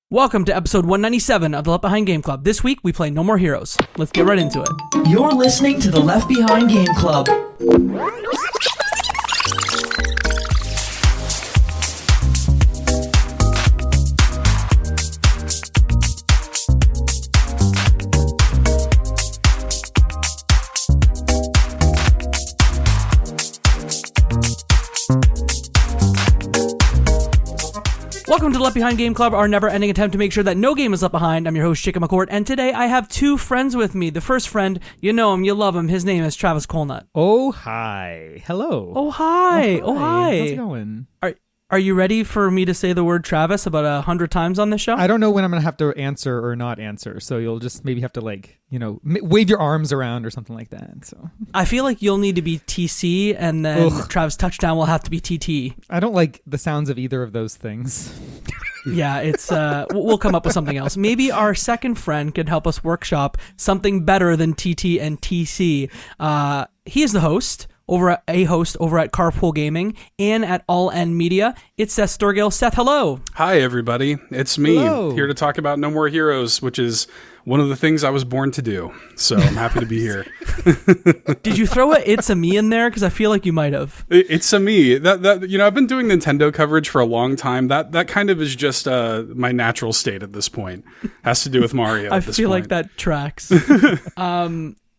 Welcome to episode 197 of the Left Behind Game Club. This week, we play No More Heroes. Let's get right into it. You're listening to the Left Behind Game Club. Welcome to the Left Behind Game Club, our never-ending attempt to make sure that no game is left behind. I'm your host, Jacob McCourt, and today I have two friends with me. The first friend, you know him, you love him. His name is Travis Colnut. Oh, hi. Hello. Oh, hi. Oh, hi. How's it going? Are you ready for me to say the word Travis about 100 times on this show? I don't know when I'm going to have to answer or not answer, so you'll just maybe have to, wave your arms around or something like that. So I feel like you'll need to be TC, and then Travis Touchdown will have to be TT. I don't like the sounds of either of those things. Yeah, it's we'll come up with something else. Maybe our second friend could help us workshop something better than TT and TC. He is the host over at Carpool Gaming and at All End Media. It's Seth Sturgill. Seth, hello. Hi, everybody. It's me here to talk about No More Heroes, which is one of the things I was born to do. So I'm happy to be here. Did you throw It's a Me in there? Because I feel like you might have. It's a me. That I've been doing Nintendo coverage for a long time. That kind of is just my natural state at this point. Has to do with Mario. I feel like that tracks.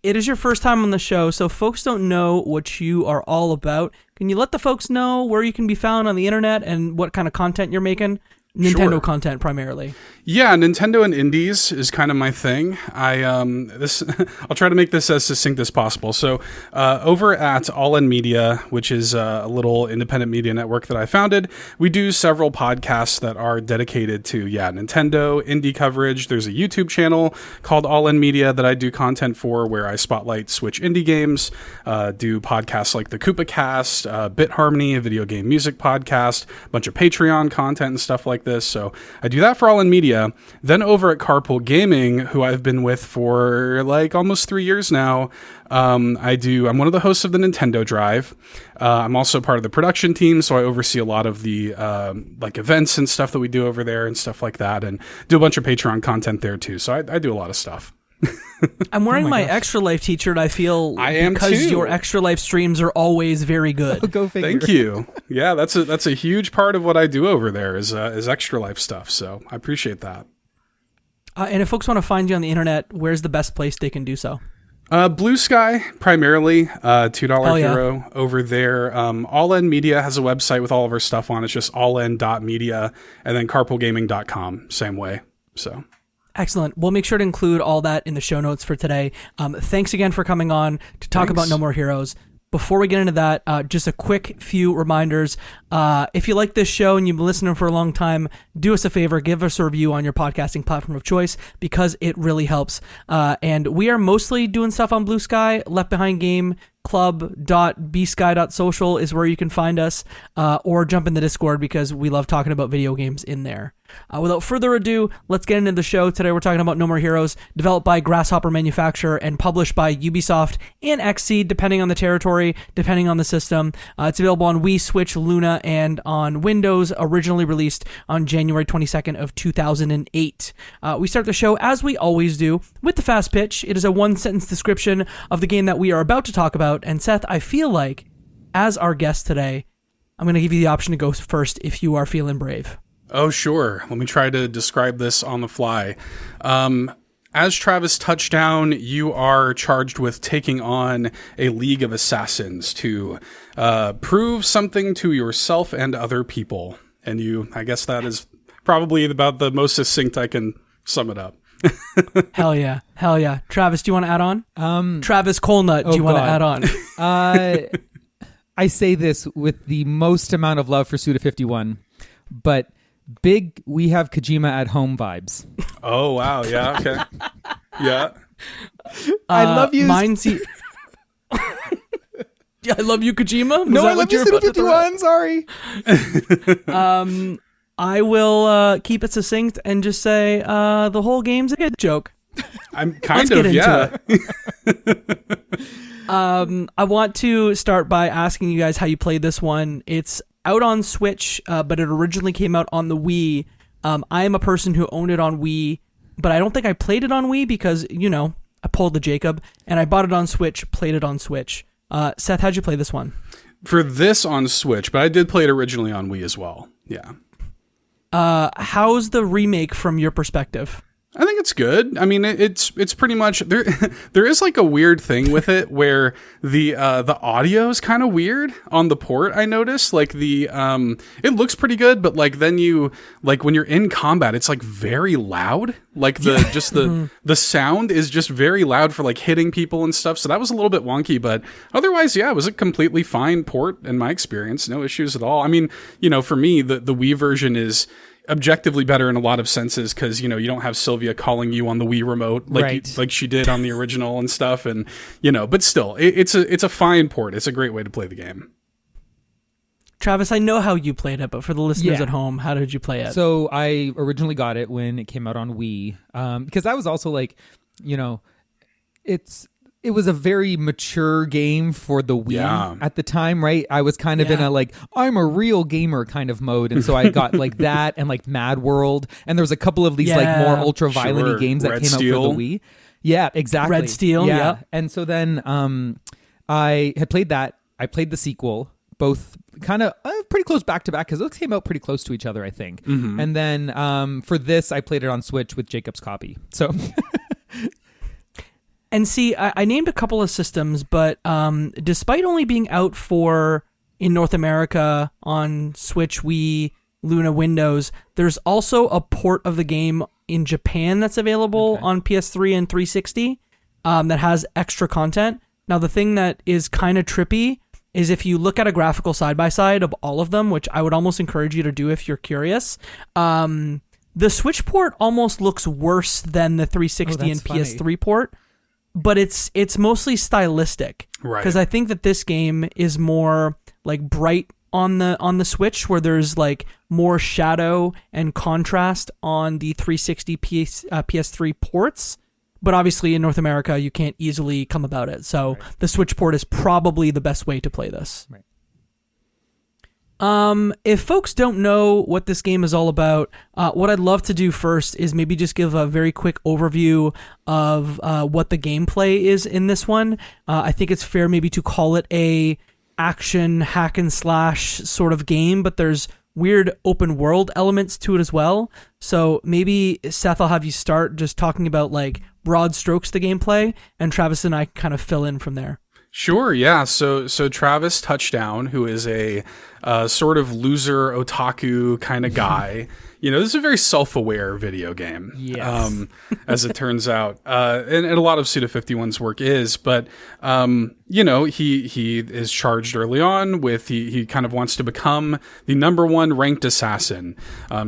It is your first time on the show, so folks don't know what you are all about. Can you let the folks know where you can be found on the internet and what kind of content you're making? Nintendo content primarily. Yeah, Nintendo and indies is kind of my thing. I'll try to make this as succinct as possible. So over at All In Media, which is a little independent media network that I founded, we do several podcasts that are dedicated to Nintendo indie coverage. There's a YouTube channel called All In Media that I do content for, where I spotlight Switch indie games, do podcasts like the Koopa Cast, Bit Harmony, a video game music podcast, a bunch of Patreon content and stuff like this. So I do that for All In Media. Then over at Carpool Gaming, who I've been with for almost 3 years now, I'm one of the hosts of the Nintendo Drive. I'm also part of the production team, so I oversee a lot of the events and stuff that we do over there and stuff like that, and do a bunch of Patreon content there too. So I do a lot of stuff. I'm wearing my Extra Life t-shirt. I feel I am because too. Your Extra Life streams are always very good. Oh, go figure. Thank you. Yeah, that's a huge part of what I do over there is Extra Life stuff. So I appreciate that. And if folks want to find you on the internet, where's the best place they can do so? Blue Sky, primarily, $2 Hero over there. All In Media has a website with all of our stuff on. It's just allin.media, and then carpoolgaming.com, same way. So. Excellent. We'll make sure to include all that in the show notes for today. Thanks again for coming on to talk about No More Heroes. Before we get into that, just a quick few reminders. If you like this show and you've been listening for a long time, do us a favor, give us a review on your podcasting platform of choice, because it really helps. And we are mostly doing stuff on Blue Sky. Left Behind Game club.bsky.social is where you can find us, or jump in the Discord, because we love talking about video games in there. Without further ado, let's get into the show. Today we're talking about No More Heroes, developed by Grasshopper Manufacturer and published by Ubisoft and XSEED, depending on the territory, depending on the system. It's available on Wii, Switch, Luna, and on Windows, originally released on January 22nd of 2008. We start the show, as we always do, with the fast pitch. It is a one-sentence description of the game that we are about to talk about. And Seth, I feel like, as our guest today, I'm going to give you the option to go first if you are feeling brave. Oh, sure. Let me try to describe this on the fly. As Travis Touchdown, you are charged with taking on a league of assassins to prove something to yourself and other people. And I guess that is probably about the most succinct I can sum it up. Hell yeah. Travis, do you want to add on? Travis Colnut, do you want to add on? I say this with the most amount of love for Suda51, but big we have Kojima at home vibes. Oh, wow. Yeah, okay. Yeah. I love you. I love you, Kojima? No, I love you, Suda51. Sorry. I will keep it succinct and just say the whole game's a good joke. I'm kind of, yeah. I want to start by asking you guys how you played this one. It's out on Switch, but it originally came out on the Wii. I am a person who owned it on Wii, but I don't think I played it on Wii because, I pulled the Jacob, and I bought it on Switch, played it on Switch. Seth, how'd you play this one? For this on Switch, but I did play it originally on Wii as well. Yeah. How's the remake from your perspective? I think it's good. I mean, it's pretty much there. There is like a weird thing with it where the audio is kind of weird on the port. I noticed like it looks pretty good, but like then when you're in combat, it's like very loud. Like the sound is just very loud for like hitting people and stuff. So that was a little bit wonky, but otherwise, yeah, it was a completely fine port in my experience. No issues at all. I mean, for me, the Wii version is objectively better in a lot of senses because you don't have Sylvia calling you on the Wii remote like she did on the original and stuff, and but still it's a fine port. It's a great way to play the game. Travis, I know how you played it, but for the listeners at home, how did you play it? So I originally got it when it came out on Wii because I was also like, it was a very mature game for the Wii at the time, right? I was kind of in a like, I'm a real gamer kind of mode. And so I got like that and like Mad World. And there was a couple of these like more ultra violent games that came out for the Wii. Yeah, exactly. Red Steel, yeah. And so then I had played that. I played the sequel, both kind of pretty close back to back because those came out pretty close to each other, I think. Mm-hmm. And then for this, I played it on Switch with Jacob's copy. So... And see, I named a couple of systems, but despite only being out in North America on Switch, Wii, Luna, Windows, there's also a port of the game in Japan that's available on PS3 and 360 that has extra content. Now, the thing that is kind of trippy is if you look at a graphical side-by-side of all of them, which I would almost encourage you to do if you're curious, the Switch port almost looks worse than the 360 and PS3 port. But it's mostly stylistic, right? Because I think that this game is more like bright on the Switch, where there's like more shadow and contrast on the 360 PS3 ports. But obviously in North America, you can't easily come about it. So the Switch port is probably the best way to play this. Right. If folks don't know what this game is all about, what I'd love to do first is maybe just give a very quick overview of what the gameplay is in this one. I think it's fair maybe to call it a action hack and slash sort of game, but there's weird open world elements to it as well. So maybe Seth, I'll have you start just talking about like broad strokes the gameplay, and Travis and I kind of fill in from there. Sure, yeah. So Travis Touchdown, who is a sort of loser otaku kind of guy, this is a very self-aware video game, yes. As it turns out, and a lot of Suda51's work is, but he is charged early on with he kind of wants to become the #1 ranked assassin.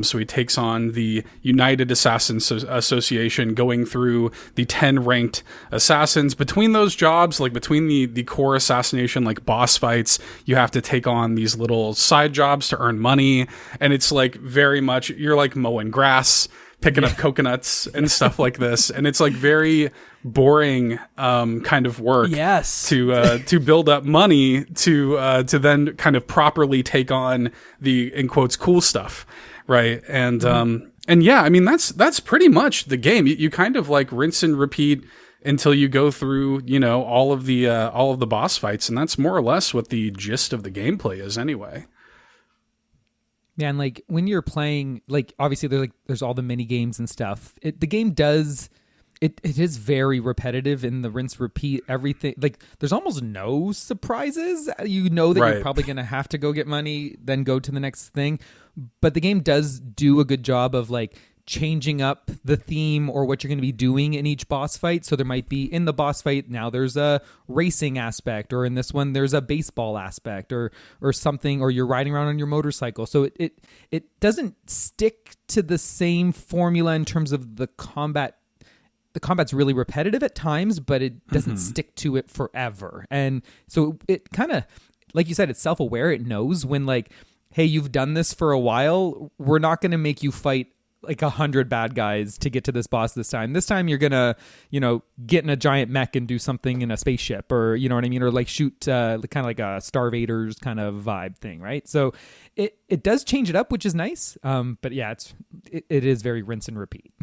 So he takes on the United Assassins Association, going through the 10 ranked assassins. Between those jobs, like between the core assassination, like boss fights, you have to take on these little side jobs to earn money, and it's like very much you're like mowing grass, picking up coconuts and stuff like this, and it's like very boring kind of work. Yes. To build up money to then kind of properly take on the in quotes cool stuff, right? And and yeah, I mean that's pretty much the game. You kind of like rinse and repeat until you go through all of the boss fights, and that's more or less what the gist of the gameplay is anyway. Yeah, and like when you're playing, like obviously there's all the mini games and stuff. The game does it is very repetitive in the rinse repeat everything. Like there's almost no surprises. That you're probably gonna have to go get money, then go to the next thing. But the game does do a good job of like changing up the theme or what you're going to be doing in each boss fight. So there might be in the boss fight now there's a racing aspect, or in this one there's a baseball aspect or something, or you're riding around on your motorcycle. So it doesn't stick to the same formula in terms of the combat. The combat's really repetitive at times, but it doesn't stick to it forever. And so it kind of, like you said, it's self-aware. It knows when like, hey, you've done this for a while. We're not going to make you fight like 100 bad guys to get to this boss this time. This time you're gonna, get in a giant mech and do something in a spaceship, or you know what I mean, or like shoot kind of like a Star Vaders kind of vibe thing, right? So it does change it up, which is nice. But yeah, it is very rinse and repeat.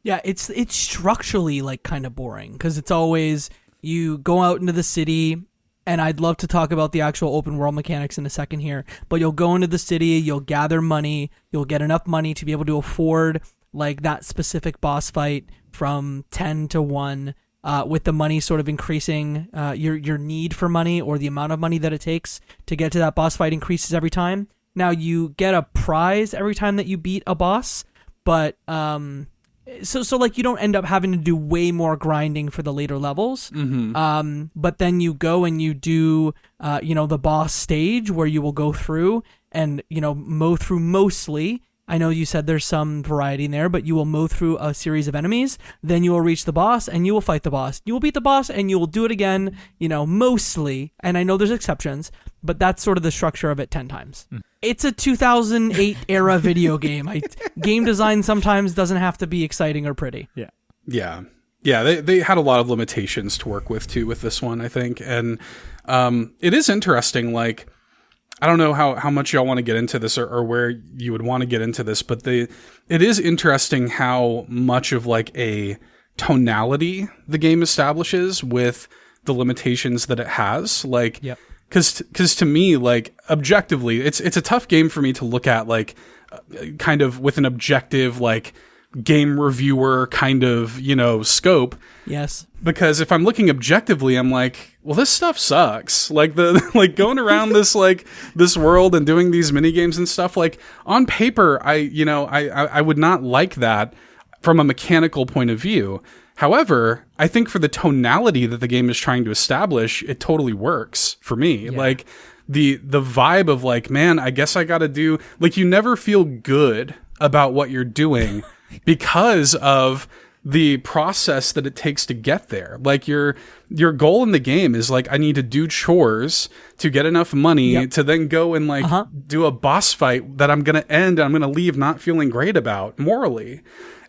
Yeah, it's structurally like kind of boring because it's always you go out into the city. And I'd love to talk about the actual open world mechanics in a second here, but you'll go into the city, you'll gather money, you'll get enough money to be able to afford like that specific boss fight from 10 to 1, with the money sort of increasing, your need for money or the amount of money that it takes to get to that boss fight increases every time. Now you get a prize every time that you beat a boss, but so like you don't end up having to do way more grinding for the later levels. But then you go and you do the boss stage where you will go through and mow through mostly. I know you said there's some variety in there, but you will mow through a series of enemies. Then you will reach the boss and you will fight the boss. You will beat the boss and you will do it again, mostly. And I know there's exceptions, but that's sort of the structure of it 10 times. It's a 2008 era video game. Game design sometimes doesn't have to be exciting or pretty. Yeah. They had a lot of limitations to work with too with this one, I think. And it is interesting, like, I don't know how much y'all want to get into this or where you would want to get into this, but it is interesting how much of like a tonality the game establishes with the limitations that it has. Like, cause to me, like objectively, it's a tough game for me to look at, like kind of with an objective, like game reviewer kind of, scope. Yes. Because if I'm looking objectively, I'm like, well, this stuff sucks. Like like going around this world and doing these mini games and stuff, like on paper, I would not like that from a mechanical point of view. However, I think for the tonality that the game is trying to establish, it totally works for me. Yeah. Like the vibe of like, man, I guess I got to do, like, you never feel good about what you're doing because of the process that it takes to get there. Like your goal in the game is like, I need to do chores to get enough money to then go and like do a boss fight that I'm going to end and I'm going to leave not feeling great about morally.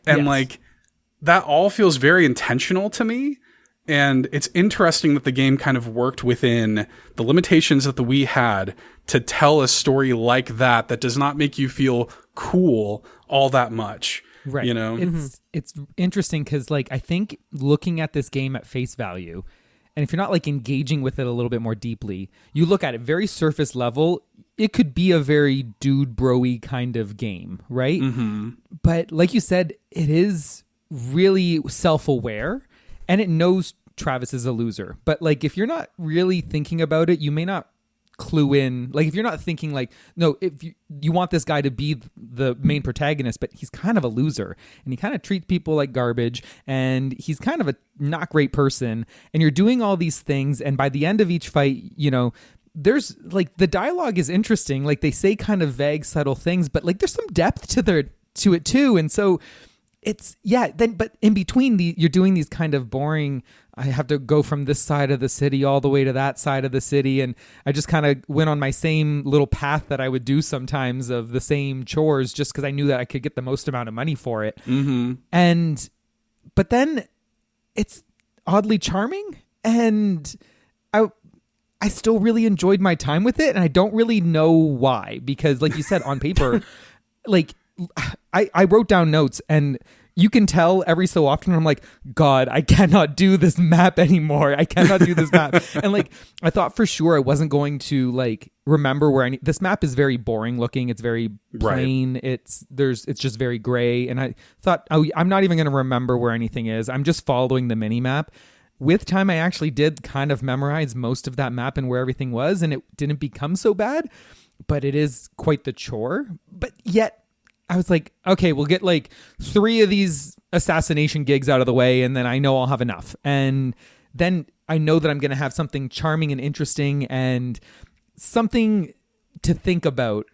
And like that all feels very intentional to me. And it's interesting that the game kind of worked within the limitations that the Wii had to tell a story like that does not make you feel cool all that much. Right. It's interesting because, like, I think looking at this game at face value, and if you're not like engaging with it a little bit more deeply, you look at it very surface level, it could be a very dude bro-y kind of game, right? But like you said, it is really self-aware and it knows Travis is a loser. But like, if you're not really thinking about it, you may not clue in. Like, if you're not thinking like, no, if you want this guy to be the main protagonist, but he's kind of a loser and he kind of treats people like garbage and he's kind of a not great person, and you're doing all these things, and by the end of each fight, there's like, the dialogue is interesting, like they say kind of vague, subtle things, but like there's some depth to it too. And so it's, but in between you're doing these kind of boring, I have to go from this side of the city all the way to that side of the city. And I just kind of went on my same little path that I would do sometimes of the same chores, just because I knew that I could get the most amount of money for it. But then it's oddly charming, and I still really enjoyed my time with it. And I don't really know why, because like you said, on paper, like I wrote down notes, and you can tell every so often I'm like, God, I cannot do this map anymore. I cannot do this map. And like, I thought for sure I wasn't going to like remember where this map is very boring looking. It's very plain. Right. It's just very gray. And I thought, I'm not even going to remember where anything is. I'm just following the mini map. With time, I actually did kind of memorize most of that map and where everything was, and it didn't become so bad, but it is quite the chore. But yet, I was like, okay, we'll get like 3 of these assassination gigs out of the way, and then I know I'll have enough. And then I know that I'm going to have something charming and interesting and something to think about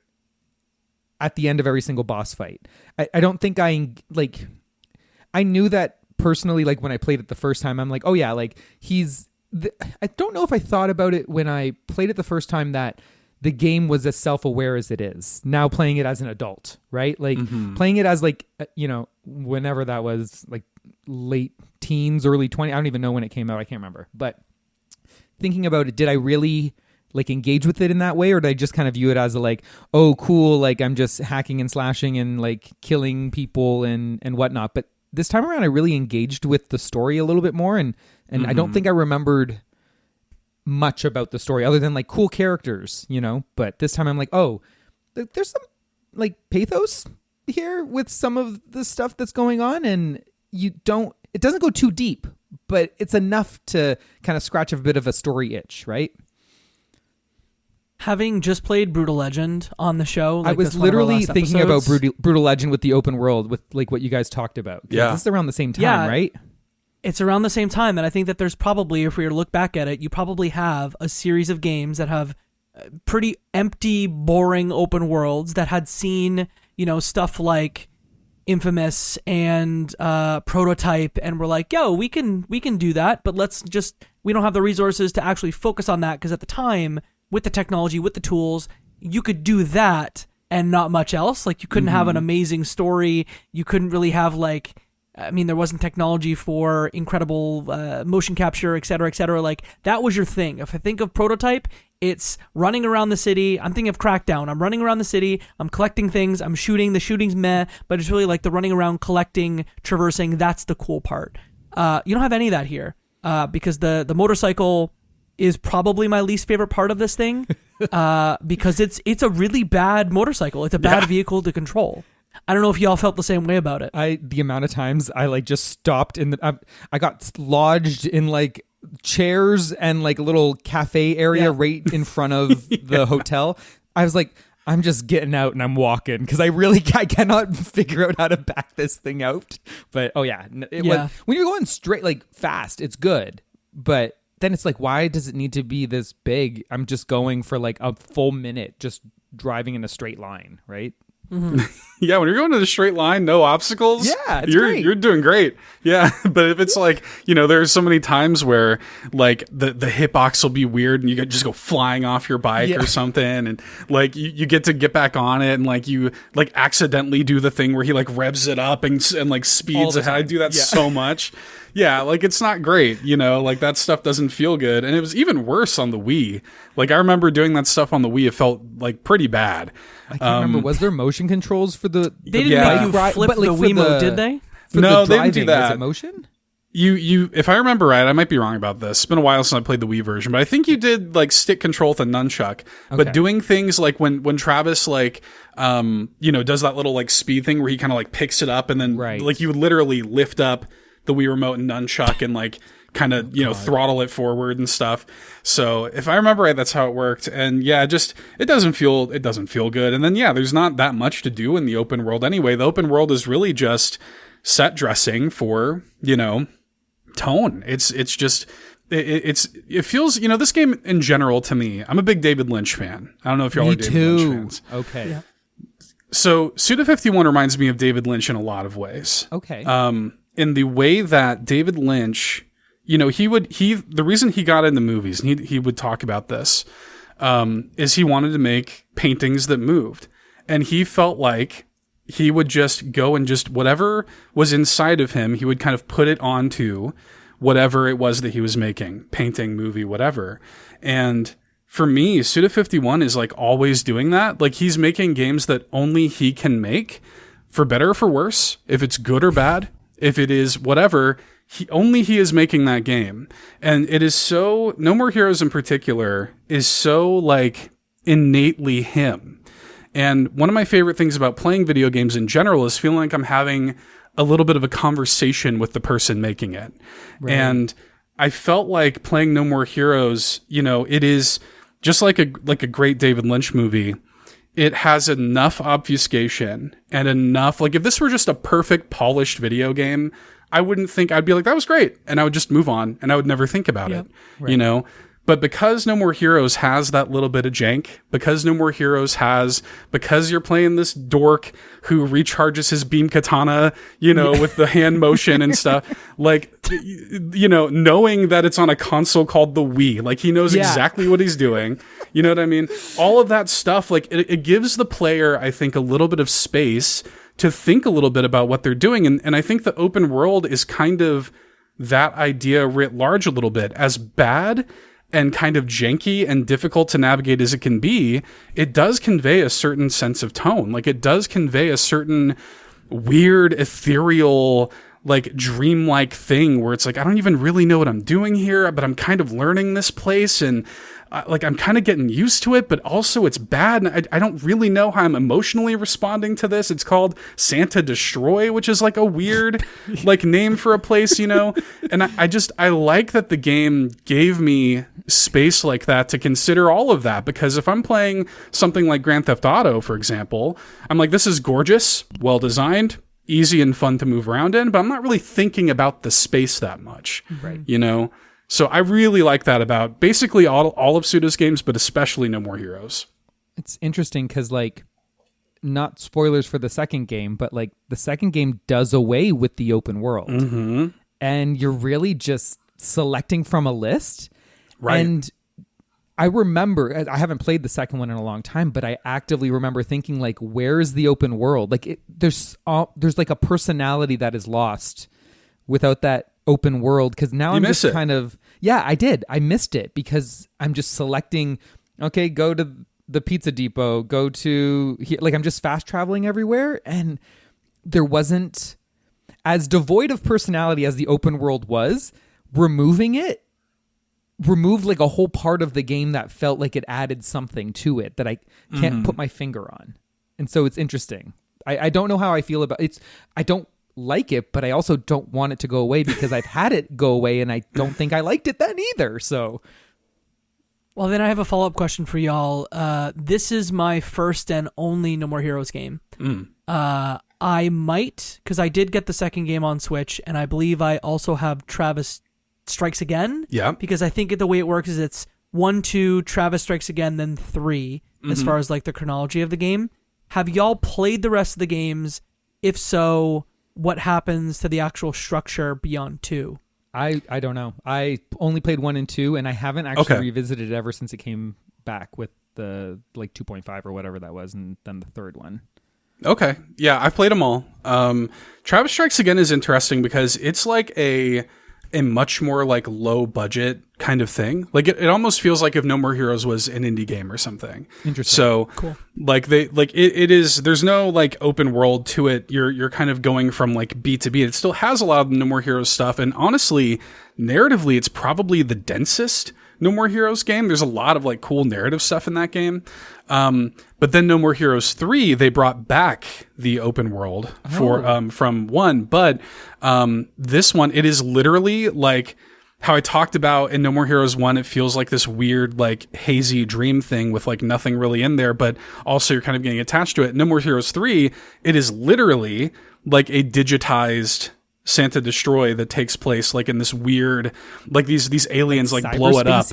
at the end of every single boss fight. I don't think I knew that personally, like when I played it the first time, I'm like, oh yeah, like I don't know if I thought about it when I played it the first time that the game was as self-aware as it is now playing it as an adult, right? Like playing it as like, whenever that was, like late teens, early 20s. I don't even know when it came out. I can't remember. But thinking about it, did I really like engage with it in that way, or did I just kind of view it as a, like, oh, cool, like I'm just hacking and slashing and like killing people and whatnot? But this time around, I really engaged with the story a little bit more, and I don't think I remembered much about the story other than like cool characters, But this time I'm like, oh, there's some like pathos here with some of the stuff that's going on, and it doesn't go too deep, but it's enough to kind of scratch a bit of a story itch, right? Having just played Brutal Legend on the show, I was literally thinking about Brutal Legend with the open world, with like what you guys talked about. Yeah, this is around the same time, right? It's around the same time, and I think that there's probably, if we were to look back at it, you probably have a series of games that have pretty empty, boring open worlds that had seen, stuff like Infamous and Prototype, and we're like, yo, we can do that, but we don't have the resources to actually focus on that, because at the time, with the technology, with the tools, you could do that and not much else. Like, you couldn't have an amazing story. You couldn't really have there wasn't technology for incredible motion capture, et cetera, et cetera. Like, that was your thing. If I think of Prototype, it's running around the city. I'm thinking of Crackdown. I'm running around the city. I'm collecting things. I'm shooting. The shooting's meh, but it's really like the running around, collecting, traversing. That's the cool part. You don't have any of that here, because the motorcycle is probably my least favorite part of this thing, because it's a really bad motorcycle. It's a bad vehicle to control. I don't know if y'all felt the same way about it. The amount of times I like just stopped I got lodged in like chairs and like a little cafe area right in front of the hotel. I was like, I'm just getting out and I'm walking, because I cannot figure out how to back this thing out. But was, when you're going straight, like fast, it's good. But then it's like, why does it need to be this big? I'm just going for like a full minute, just driving in a straight line, right? Yeah, when you're going in a straight line, no obstacles, you're doing great. Yeah, but if it's like, there's so many times where like the hitbox will be weird and you just go flying off your bike or something, and like you get back on it, and like you like accidentally do the thing where he like revs it up and like speeds ahead. I do that so much. Yeah, like it's not great, like that stuff doesn't feel good. And it was even worse on the Wii. Like, I remember doing that stuff on the Wii. It felt like pretty bad. I can't remember. Was there motion controls for the They didn't make you flip the Wiimote, did they? No, they didn't do that. Was it motion? You, if I remember right, I might be wrong about this. It's been a while since I played the Wii version, but I think you did like stick control with a nunchuck. Okay. But doing things like when Travis like does that little like speed thing where he kind of like picks it up, and then like you would literally lift up the Wii remote and nunchuck and like kind of throttle it forward and stuff. So if I remember right, that's how it worked. And yeah, it doesn't feel good. And then there's not that much to do in the open world anyway. The open world is really just set dressing for tone. It feels, this game in general, to me, I'm a big David Lynch fan. I don't know if y'all are David Lynch fans. Okay. Yeah. So Suda51 reminds me of David Lynch in a lot of ways. Okay. In the way that David Lynch, the reason he got into movies, and he would talk about this, is he wanted to make paintings that moved. And he felt like he would just go and just whatever was inside of him, he would kind of put it onto whatever it was that he was making, painting, movie, whatever. And for me, Suda51 is like always doing that. Like, he's making games that only he can make, for better or for worse, if it's good or bad. If it is whatever, he is making that game. And it is so, No More Heroes in particular is so like innately him. And one of my favorite things about playing video games in general is feeling like I'm having a little bit of a conversation with the person making it. Right. And I felt like playing No More Heroes, it is just like a great David Lynch movie. It has enough obfuscation and enough, like, if this were just a perfect polished video game, I'd be like, that was great. And I would just move on and I would never think about it, right. But because No More Heroes has that little bit of jank, because No More Heroes because you're playing this dork who recharges his beam katana, with the hand motion and stuff, like, knowing that it's on a console called the Wii, like he knows exactly what he's doing. You know what I mean? All of that stuff, like it gives the player, I think, a little bit of space to think a little bit about what they're doing. And I think the open world is kind of that idea writ large a little bit. As bad and kind of janky and difficult to navigate as it can be, it does convey a certain sense of tone. Like it does convey a certain weird, ethereal, like dreamlike thing where it's like, I don't even really know what I'm doing here, but I'm kind of learning this place, and I'm kind of getting used to it, but also it's bad. And I don't really know how I'm emotionally responding to this. It's called Santa Destroy, which is like a weird like name for a place, And I like that the game gave me space like that to consider all of that, because if I'm playing something like Grand Theft Auto, for example, I'm like, this is gorgeous, well designed, easy and fun to move around in, but I'm not really thinking about the space that much, right? So I really like that about basically all of Suda's games, but especially No More Heroes. It's interesting because, like, not spoilers for the second game, but like the second game does away with the open world. Mm-hmm. And you're really just selecting from a list. Right. And I remember, I haven't played the second one in a long time, but I actively remember thinking, like, where is the open world? Like, there's like a personality that is lost without that open world, because now I'm just kind of I did. I missed it because I'm just selecting, okay, go to the pizza depot, go to here, like I'm just fast traveling everywhere, and there wasn't as devoid of personality as the open world was. Removing it removed like a whole part of the game that felt like it added something to it that I can't put my finger on. And so it's interesting. I don't know how I feel about it. I don't like it, but I also don't want it to go away because I've had it go away and I don't think I liked it then either. So, well, then I have a follow-up question for y'all. This is my first and only No More Heroes game. I might, because I did get the second game on Switch, and I believe I also have Travis Strikes Again. Yeah. Because I think the way it works is it's 1, 2, Travis Strikes Again, then 3, as far as like the chronology of the game. Have y'all played the rest of the games? If so, what happens to the actual structure beyond 2? I don't know. I only played 1 and 2, and I haven't actually revisited it ever since it came back with the like 2.5 or whatever that was, and then the third one. Okay. Yeah, I've played them all. Travis Strikes Again is interesting because it's like a much more like low budget kind of thing. Like it almost feels like if No More Heroes was an indie game or something. Interesting. So cool. Like it is, there's no like open world to it. You're kind of going from like beat to beat. It still has a lot of No More Heroes stuff. And honestly, narratively, it's probably the densest No More Heroes game. There's a lot of like cool narrative stuff in that game. But then No More Heroes 3, they brought back the open world from 1. But this one, it is literally like how I talked about in No More Heroes 1. It feels like this weird, like hazy dream thing with like nothing really in there, but also you're kind of getting attached to it. No More Heroes 3, it is literally like a digitized Santa Destroy that takes place like in this weird, like these aliens like blow it up.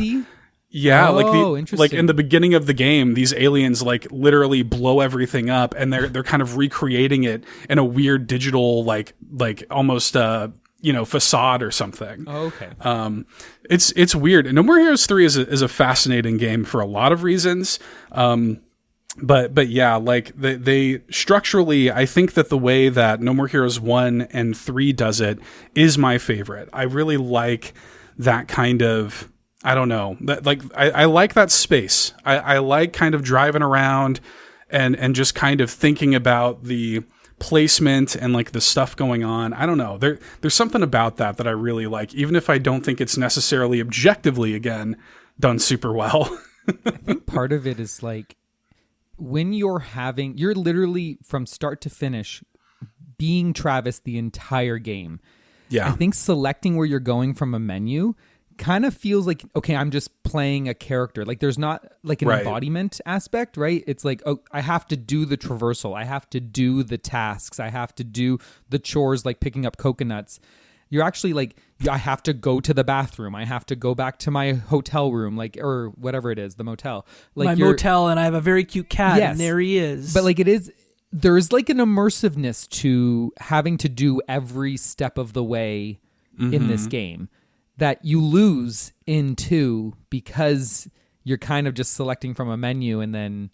Yeah, like in the beginning of the game, these aliens like literally blow everything up, and they're kind of recreating it in a weird digital like almost facade or something. Oh, okay. It's weird. And No More Heroes 3 is a fascinating game for a lot of reasons. But yeah, like they structurally, I think that the way that No More Heroes 1 and 3 does it is my favorite. I really like that kind of, I don't know, that like I like that space. I like kind of driving around and just kind of thinking about the placement and like the stuff going on. I don't know. There's something about that I really like, even if I don't think it's necessarily objectively, again, done super well. I think part of it is like when you're literally from start to finish being Travis the entire game. Yeah. I think selecting where you're going from a menu kind of feels like, okay, I'm just playing a character. Like there's not like an embodiment aspect, right? It's like, oh, I have to do the traversal. I have to do the tasks. I have to do the chores like picking up coconuts. You're actually like, I have to go to the bathroom. I have to go back to my hotel room, like, or whatever it is, the motel. Like my motel, and I have a very cute cat, Yes. and there he is. But like there's like an immersiveness to having to do every step of the way in this game that you lose in 2 because you're kind of just selecting from a menu and then,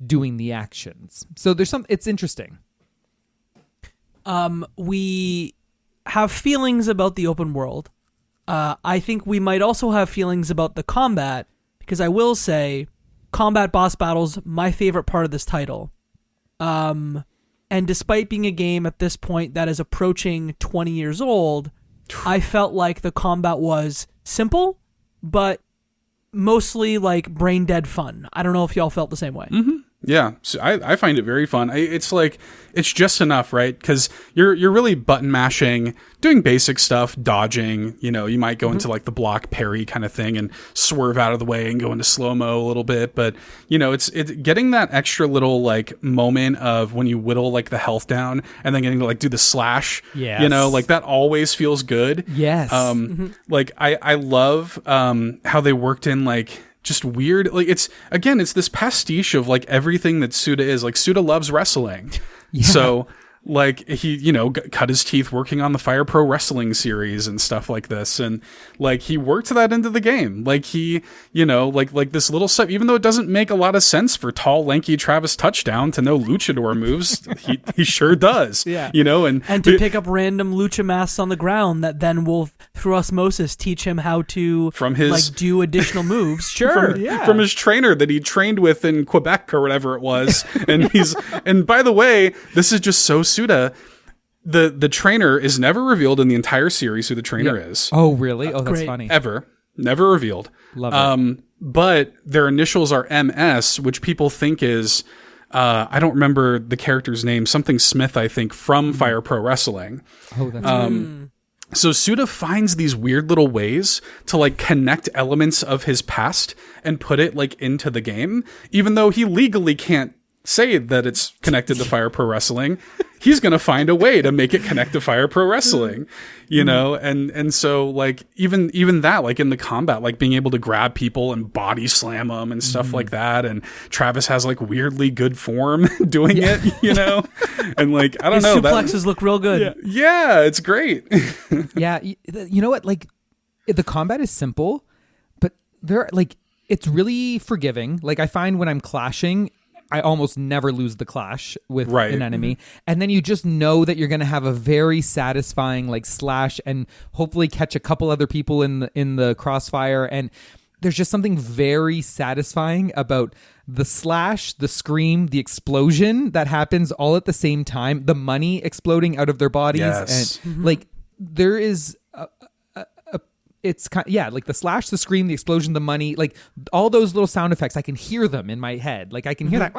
doing the actions. So it's interesting. We have feelings about the open world. I think we might also have feelings about the combat, because I will say combat boss battles, my favorite part of this title. And despite being a game at this point that is approaching 20 years old, I felt like the combat was simple, but mostly like brain dead fun. I don't know if y'all felt the same way. Mm-hmm. Yeah, so I find it very fun. It's like, it's just enough, right? Because you're really button mashing, doing basic stuff, dodging. You might go into like the block parry kind of thing and swerve out of the way and go into slow-mo a little bit. But, it's getting that extra little like moment of when you whittle like the health down and then getting to like do the slash. Yes. Like that always feels good. Yes. Like I love how they worked in like just weird, like it's this pastiche of like everything that Suda is. Like Suda loves wrestling. Yeah. So like he, cut his teeth working on the Fire Pro Wrestling series and stuff like this. And like he worked that into the game. Like he, like this little stuff, even though it doesn't make a lot of sense for tall, lanky Travis Touchdown to know luchador moves, he sure does. Yeah. And to pick up random lucha masks on the ground that then will, through osmosis, teach him how to do additional moves. Sure. From his trainer that he trained with in Quebec or whatever it was. And by the way, this is just so Suda. The trainer is never revealed in the entire series who the trainer is. Oh, really? Oh, that's Great. funny. Ever. Never revealed. Love it. But their initials are MS, which people think is, I don't remember the character's name, something Smith, I think, from Fire Pro Wrestling. Oh, that's So Suda finds these weird little ways to like connect elements of his past and put it like into the game, even though he legally can't say that it's connected to Fire Pro Wrestling. He's going to find a way to make it connect to Fire Pro Wrestling, and so like even that, like in the combat, like being able to grab people and body slam them and stuff like that. And Travis has like weirdly good form doing it, and like, I don't know. Suplexes look real good. Yeah, it's great. Yeah. You know what? Like the combat is simple, but it's really forgiving. Like I find when I'm clashing, I almost never lose the clash with an enemy. And then you just know that you're going to have a very satisfying like slash and hopefully catch a couple other people in the crossfire. And there's just something very satisfying about the slash, the scream, the explosion that happens all at the same time, the money exploding out of their bodies. Yes. And like there is it's kind like the slash, the scream, the explosion, the money, like all those little sound effects, I can hear them in my head. Like I can hear that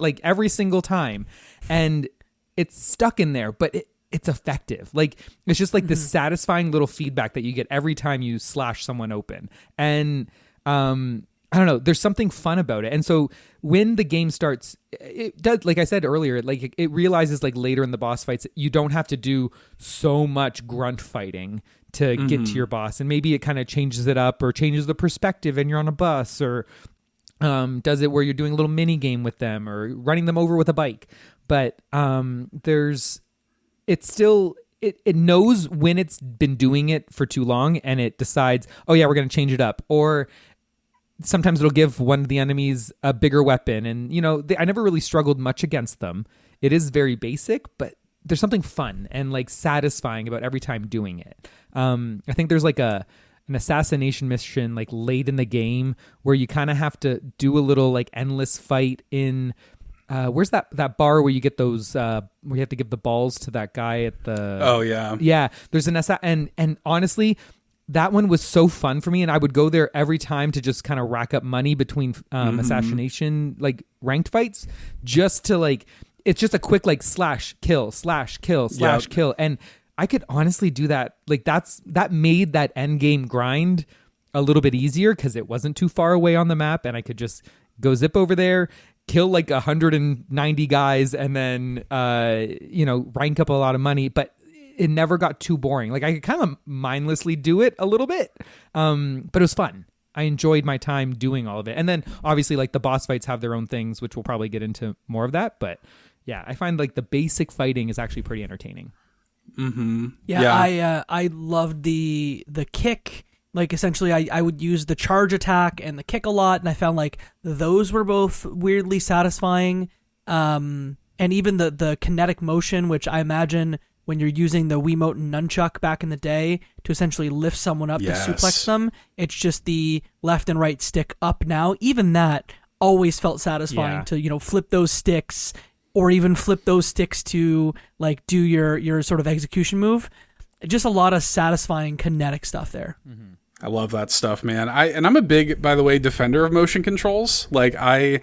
like every single time, and it's stuck in there, but it's effective. Like it's just like this satisfying little feedback that you get every time you slash someone open. And I don't know, there's something fun about it. And so when the game starts, it does, like I said earlier, like it realizes like later in the boss fights, you don't have to do so much grunt fighting to get to your boss. And maybe it kind of changes it up or changes the perspective and you're on a bus, or does it where you're doing a little mini game with them or running them over with a bike. But it knows when it's been doing it for too long and it decides, oh yeah, we're going to change it up. Or sometimes it'll give one of the enemies a bigger weapon. And, I never really struggled much against them. It is very basic, but there's something fun and like satisfying about every time doing it. I think there's like an assassination mission like late in the game where you kind of have to do a little like endless fight in where's that bar where you get those where you have to give the balls to that guy at the there's an and honestly that one was so fun for me, and I would go there every time to just kind of rack up money between assassination like ranked fights, just to like, it's just a quick like slash kill, kill, and I could honestly do that. Like that made that end game grind a little bit easier because it wasn't too far away on the map, and I could just go zip over there, kill like 190 guys, and then rank up a lot of money. But it never got too boring. Like I could kind of mindlessly do it a little bit, but it was fun. I enjoyed my time doing all of it. And then obviously like the boss fights have their own things, which we'll probably get into more of that. But yeah, I find like the basic fighting is actually pretty entertaining. Mm-hmm. Yeah. I loved the kick. Like essentially I would use the charge attack and the kick a lot. And I found like those were both weirdly satisfying. And even the kinetic motion, which I imagine when you're using the Wiimote and nunchuck back in the day to essentially lift someone up to suplex them, it's just the left and right stick up now. Even that always felt satisfying to, flip those sticks or even flip those sticks to like do your sort of execution move. Just a lot of satisfying kinetic stuff there. Mm-hmm. I love that stuff, man. I'm a big, by the way, defender of motion controls. Like I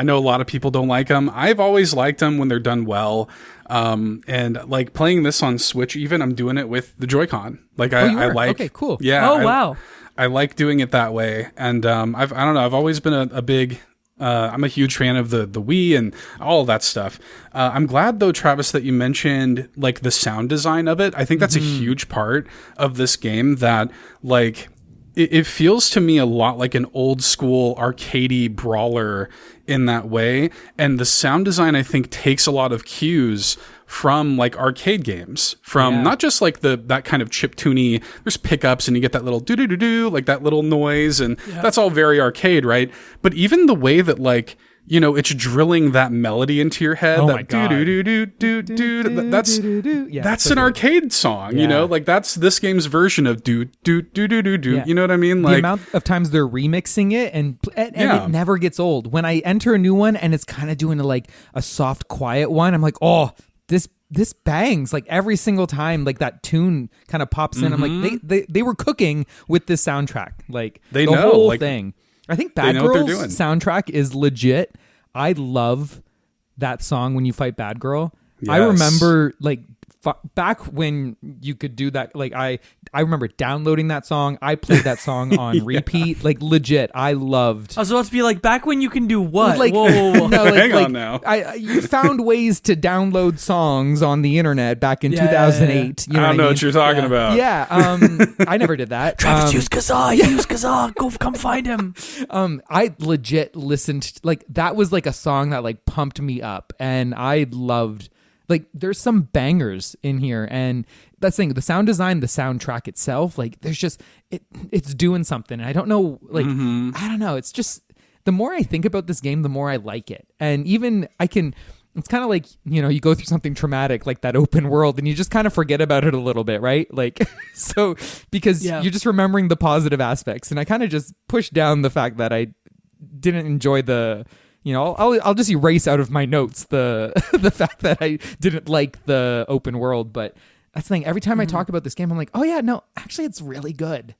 know a lot of people don't like them. I've always liked them when they're done well. And like playing this on Switch, even I'm doing it with the Joy-Con. Like I like. Okay, cool. Yeah. Oh, wow. I like doing it that way. And I don't know. I've always been a big. I'm a huge fan of the Wii and all of that stuff. I'm glad though, Travis, that you mentioned like the sound design of it. I think that's a huge part of this game that like it feels to me a lot like an old school arcadey brawler in that way. And the sound design, I think, takes a lot of cues from like arcade games, from not just like that kind of chiptune. There's pickups and you get that little do do do do, like that little noise, and that's all very arcade, right? But even the way that like it's drilling that melody into your head. Oh that my God. do do do do do. That's an arcade song, like that's this game's version of do do do do do do. You know what I mean? Like the amount of times they're remixing it and it never gets old. When I enter a new one and it's kind of doing like a soft, quiet one, I'm like, oh, this bangs like every single time. Like that tune kind of pops in. I'm like, they were cooking with this soundtrack. Like they the know whole like, thing. I think Bad Girl's soundtrack is legit. I love that song when you fight Bad Girl. Yes. I remember like back when you could do that. Like I remember downloading that song. I played that song on repeat. Like legit, I loved. I was about to be like, back when you can do what? Like, whoa. No, like, hang on now. You found ways to download songs on the internet back in 2008. I don't know what you're talking about. Yeah, I never did that. Travis, use Kazaa. Use Kazaa. Go, come find him. I legit listened. Like that was like a song that like pumped me up, and I loved. Like there's some bangers in here, and that's the thing. The sound design, the soundtrack itself, like there's just it's doing something. And I don't know, like I don't know. It's just the more I think about this game, the more I like it. And even I can. It's kind of like you go through something traumatic like that open world, and you just kind of forget about it a little bit, right? Like so because you're just remembering the positive aspects, and I kind of just pushed down the fact that I didn't enjoy the. I'll just erase out of my notes the the fact that I didn't like the open world. But that's the thing. Every time I talk about this game, I'm like, oh yeah, no, actually, it's really good.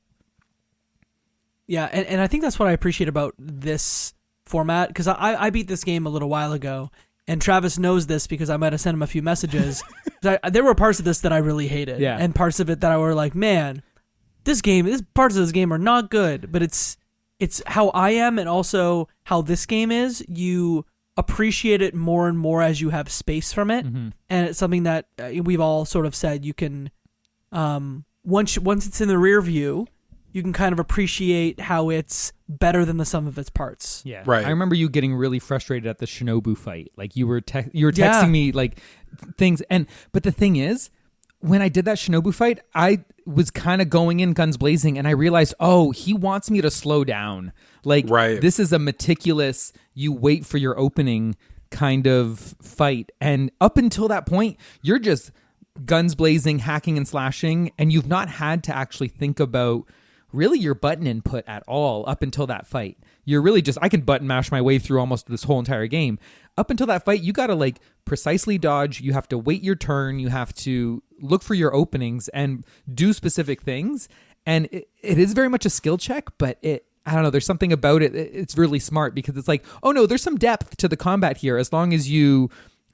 Yeah, and I think that's what I appreciate about this format, because I beat this game a little while ago, and Travis knows this because I might have sent him a few messages. There were parts of this that I really hated, and parts of it that I were like, man, parts of this game are not good, but it's how I am, and also how this game is. You appreciate it more and more as you have space from it, and it's something that we've all sort of said you can, once it's in the rear view, you can kind of appreciate how it's better than the sum of its parts. Yeah, right. I remember you getting really frustrated at the Shinobu fight. Like you were texting me like things, but the thing is, when I did that Shinobu fight, I was kind of going in guns blazing, and I realized, oh, he wants me to slow down. Like, this is a meticulous, you wait for your opening kind of fight. And up until that point, you're just guns blazing, hacking and slashing, and you've not had to actually think about really your button input at all up until that fight. You're really just, I can button mash my way through almost this whole entire game. Up until that fight, you got to like precisely dodge. You have to wait your turn. You have to look for your openings and do specific things. And it is very much a skill check, but I don't know, there's something about it. It's really smart because it's like, oh no, there's some depth to the combat here. As long as you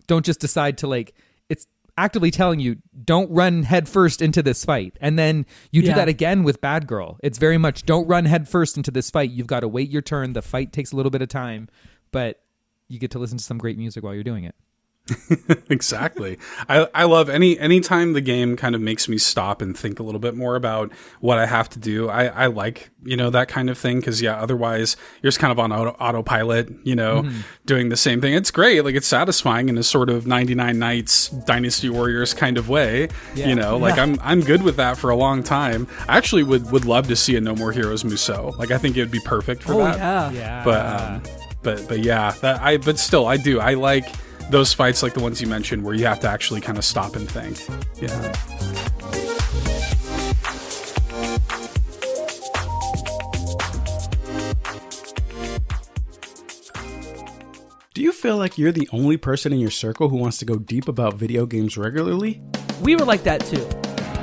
don't just decide to like, it's actively telling you, don't run head first into this fight. And then you do that again with Bad Girl. It's very much, don't run head first into this fight. You've got to wait your turn. The fight takes a little bit of time, but you get to listen to some great music while you're doing it. Exactly. I love anytime the game kind of makes me stop and think a little bit more about what I have to do. I like, that kind of thing. Because, otherwise you're just kind of on autopilot, doing the same thing. It's great. Like, it's satisfying in a sort of 99 Nights Dynasty Warriors kind of way. Like I'm good with that for a long time. I actually would love to see a No More Heroes Musou. Like, I think it would be perfect for that. Yeah. But yeah, but still, I like those fights like the ones you mentioned where you have to actually kind of stop and think. Yeah. Do you feel like you're the only person in your circle who wants to go deep about video games regularly? We were like that too.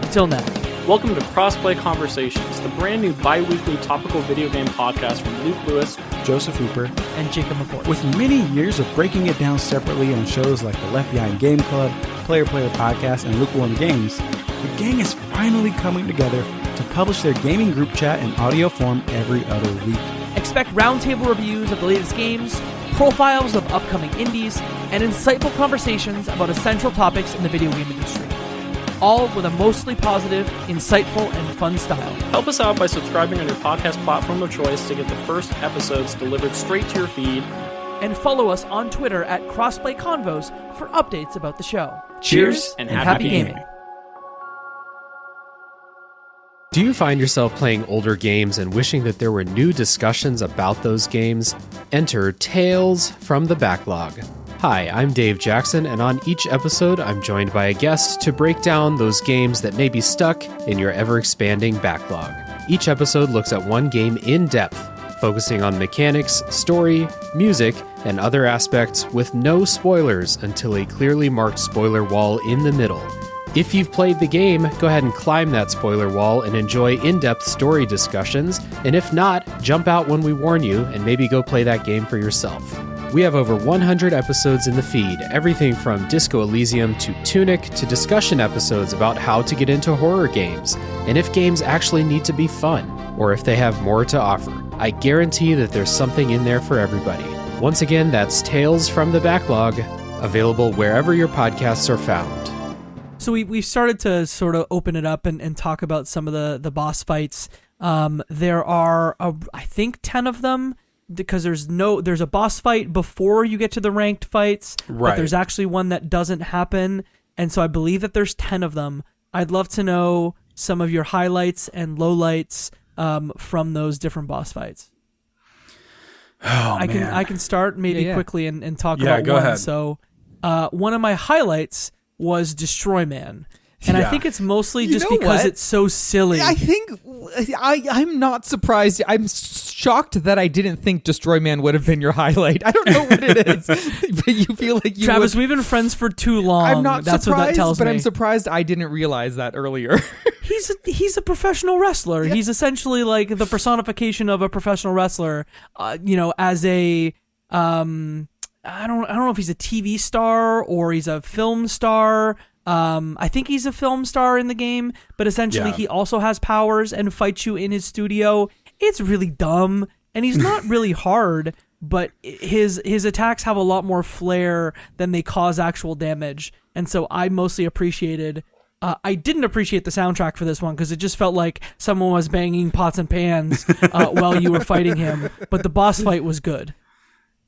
Until now. Welcome to Crossplay Conversations, the brand new bi-weekly topical video game podcast from Luke Lewis, Joseph Hooper, and Jacob McCourt. With many years of breaking it down separately on shows like the Left Behind Game Club, Player Podcast, and Lukewarm Games, the gang is finally coming together to publish their gaming group chat in audio form every other week. Expect roundtable reviews of the latest games, profiles of upcoming indies, and insightful conversations about essential topics in the video game industry. All with a mostly positive, insightful, and fun style. Help us out by subscribing on your podcast platform of choice to get the first episodes delivered straight to your feed. And follow us on Twitter at Crossplay Convos for updates about the show. Cheers and happy gaming. Do you find yourself playing older games and wishing that there were new discussions about those games? Enter Tales from the Backlog. Hi, I'm Dave Jackson, and on each episode, I'm joined by a guest to break down those games that may be stuck in your ever-expanding backlog. Each episode looks at one game in depth, focusing on mechanics, story, music, and other aspects with no spoilers until a clearly marked spoiler wall in the middle. If you've played the game, go ahead and climb that spoiler wall and enjoy in-depth story discussions, and if not, jump out when we warn you and maybe go play that game for yourself. We have over 100 episodes in the feed, everything from Disco Elysium to Tunic to discussion episodes about how to get into horror games, and if games actually need to be fun, or if they have more to offer. I guarantee that there's something in there for everybody. Once again, that's Tales from the Backlog, available wherever your podcasts are found. So we've started to sort of open it up and talk about some of the boss fights. There are, I think, 10 of them. Because there's a boss fight before you get to the ranked fights, right. But there's actually one that doesn't happen, and so I believe that there's 10 of them. I'd love to know some of your highlights and lowlights from those different boss fights. I can start maybe quickly and talk about go one. ahead. So one of my highlights was Destroyman. And I think it's mostly just because it's so silly. I think I'm not surprised. I'm shocked that I didn't think Destroyman would have been your highlight. I don't know what it is, but you feel like you Travis, we've been friends for too long. I'm not That's surprised, what that tells but me. I'm surprised I didn't realize that earlier. He's a professional wrestler. Yeah. He's essentially like the personification of a professional wrestler. As a I don't know if he's a TV star or he's a film star. I think he's a film star in the game, but essentially he also has powers and fights you in his studio. It's really dumb, and he's not really hard, but his attacks have a lot more flair than they cause actual damage, and so I mostly appreciated... I didn't appreciate the soundtrack for this one because it just felt like someone was banging pots and pans while you were fighting him, but the boss fight was good.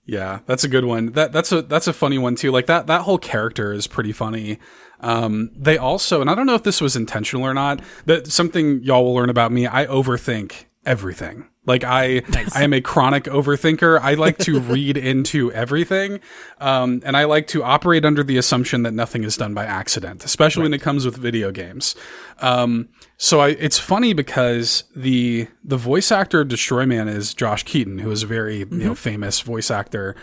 Yeah, that's a good one. That's a funny one too. Like that whole character is pretty funny. They also, and I don't know if this was intentional or not, that something y'all will learn about me. I overthink everything. Like I am a chronic overthinker. I like to read into everything. And I like to operate under the assumption that nothing is done by accident, especially when it comes with video games. So it's funny because the voice actor of Destroyman is Josh Keaton, who is a very famous voice actor.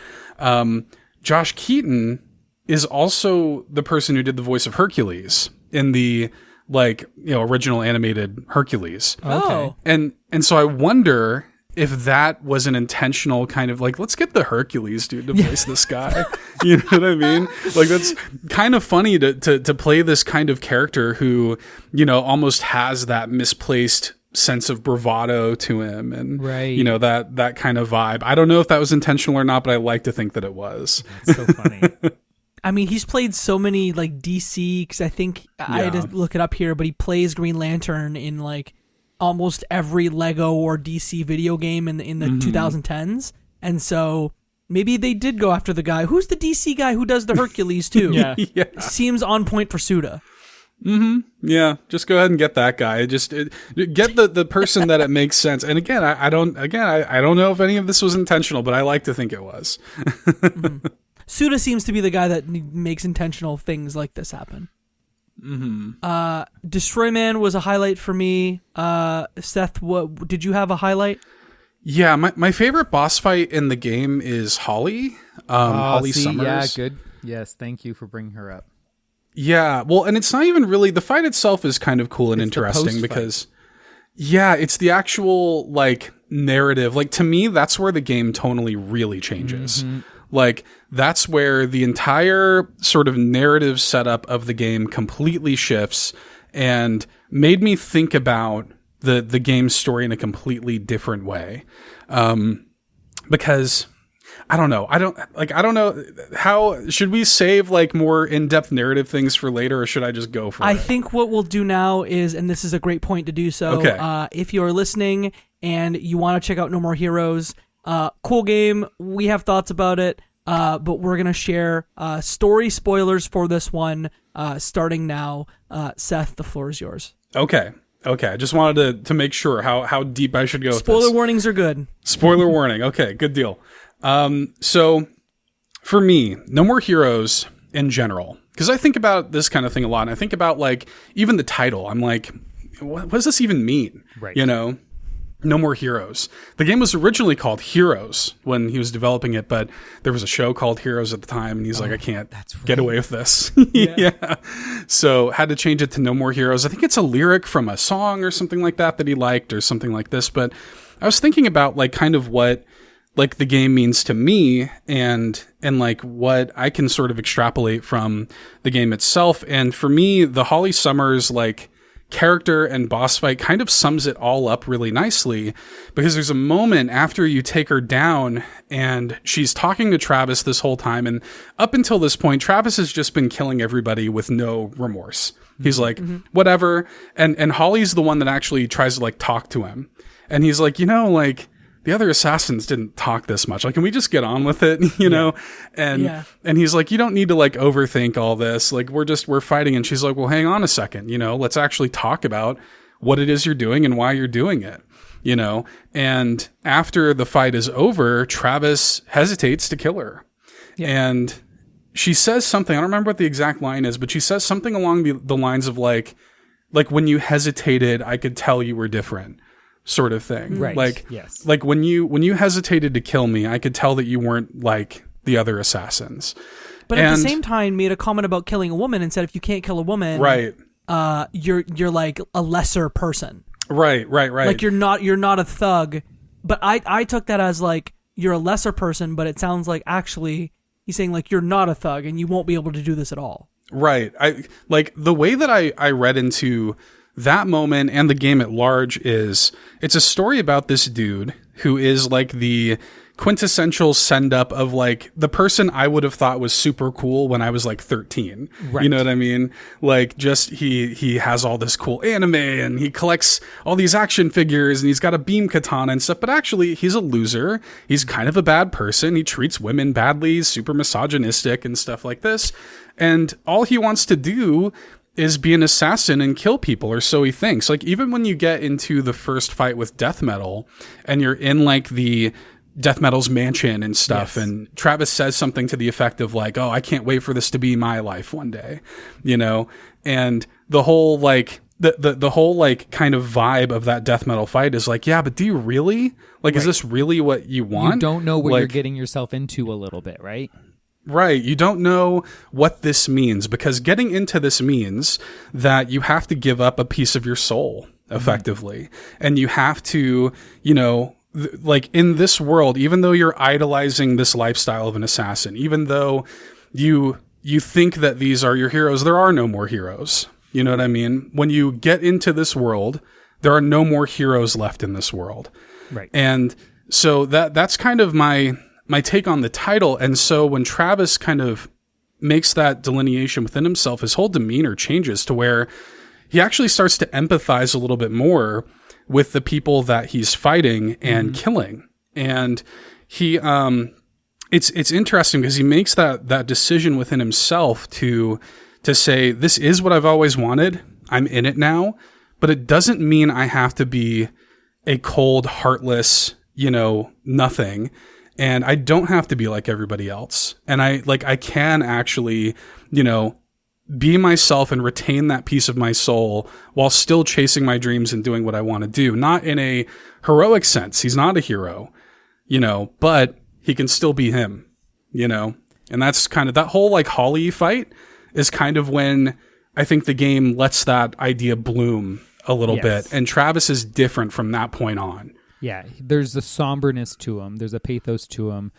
Josh Keaton is also the person who did the voice of Hercules in the original animated Hercules. Okay. And so I wonder if that was an intentional kind of like, let's get the Hercules dude to voice this guy. You know what I mean? Like, that's kind of funny to play this kind of character who, almost has that misplaced sense of bravado to him and, that kind of vibe. I don't know if that was intentional or not, but I like to think that it was. That's so funny. I mean, he's played so many like DC, because I think I had to look it up here, but he plays Green Lantern in like almost every Lego or DC video game in the 2010s, and so maybe they did go after the guy. Who's the DC guy who does the Hercules too? Yeah. Seems on point for Suda. Yeah, just go ahead and get that guy. Get the person that it makes sense. And again, I don't know if any of this was intentional, but I like to think it was. Suda seems to be the guy that makes intentional things like this happen. Destroyman was a highlight for me. Seth, what did you have a highlight? Yeah, my favorite boss fight in the game is Holly. Holly Summers. Yeah, good. Yes, thank you for bringing her up. Yeah, well, and it's not even really, the fight itself is kind of cool and interesting because, it's the actual, like, narrative. Like, to me, that's where the game tonally really changes. Like, that's where the entire sort of narrative setup of the game completely shifts and made me think about the game's story in a completely different way. Because I don't know. I don't know how should we save like more in-depth narrative things for later, or should I just go for it? I think what we'll do now is, and this is a great point to do so. Okay. If you are listening and you want to check out No More Heroes, cool game. We have thoughts about it, but we're gonna share story spoilers for this one starting now. Seth, the floor is yours. Okay. I just wanted to make sure how deep I should go. Spoiler warnings are good. Spoiler warning. Okay, good deal. So for me, No More Heroes in general, because I think about this kind of thing a lot, and I think about like even the title. I'm like, what does this even mean? Right. You know, No More Heroes. The game was originally called Heroes when he was developing it, but there was a show called Heroes at the time, and he's like, I can't get away with this. Yeah. So had to change it to No More Heroes. I think it's a lyric from a song or something like that he liked, or something like this. But I was thinking about like kind of what like the game means to me and like what I can sort of extrapolate from the game itself. And for me, the Holly Summers like character and boss fight kind of sums it all up really nicely, because there's a moment after you take her down and she's talking to Travis this whole time. And up until this point, Travis has just been killing everybody with no remorse. He's like, whatever. And Holly's the one that actually tries to like talk to him. And he's like, like, the other assassins didn't talk this much. Like, can we just get on with it? You know? And he's like, you don't need to like overthink all this. Like, we're fighting. And she's like, well, hang on a second, let's actually talk about what it is you're doing and why you're doing it, And after the fight is over, Travis hesitates to kill her. Yeah. And she says something, I don't remember what the exact line is, but she says something along the lines of like when you hesitated, I could tell you were different. Sort of thing. Right. Like, yes. Like when you hesitated to kill me, I could tell that you weren't like the other assassins. But at the same time, made a comment about killing a woman and said, if you can't kill a woman, right, you're like a lesser person. Right. Like you're not a thug. But I took that as like you're a lesser person, but it sounds like actually he's saying like you're not a thug and you won't be able to do this at all. Right. I like the way that I read into that moment and the game at large is it's a story about this dude who is like the quintessential send up of like the person I would have thought was super cool when I was like 13. Right. You know what I mean? Like just he has all this cool anime and he collects all these action figures and he's got a beam katana and stuff, but actually he's a loser. He's kind of a bad person. He treats women badly, he's super misogynistic and stuff like this. And all he wants to do is be an assassin and kill people, or so he thinks. Like, even when you get into the first fight with Death Metal, and you're in, like, the Death Metal's mansion and stuff, and Travis says something to the effect of, like, oh, I can't wait for this to be my life one day, And the whole, like, the whole, like, kind of vibe of that Death Metal fight is like, yeah, but do you really? Like, is this really what you want? You don't know what you're getting yourself into a little bit, right? Right. You don't know what this means, because getting into this means that you have to give up a piece of your soul effectively. And you have to, like in this world, even though you're idolizing this lifestyle of an assassin, even though you think that these are your heroes, there are no more heroes. You know what I mean? When you get into this world, there are no more heroes left in this world. Right. And so that's kind of my take on the title. And so when Travis kind of makes that delineation within himself, his whole demeanor changes to where he actually starts to empathize a little bit more with the people that he's fighting and killing. And he, it's interesting because he makes that decision within himself to say, this is what I've always wanted. I'm in it now, but it doesn't mean I have to be a cold, heartless, nothing. And I don't have to be like everybody else. And I can actually, be myself and retain that piece of my soul while still chasing my dreams and doing what I want to do. Not in a heroic sense. He's not a hero, but he can still be him, And that's kind of that whole like Holly fight is kind of when I think the game lets that idea bloom a little bit. And Travis is different from that point on. Yeah. There's a somberness to him. There's a pathos to him.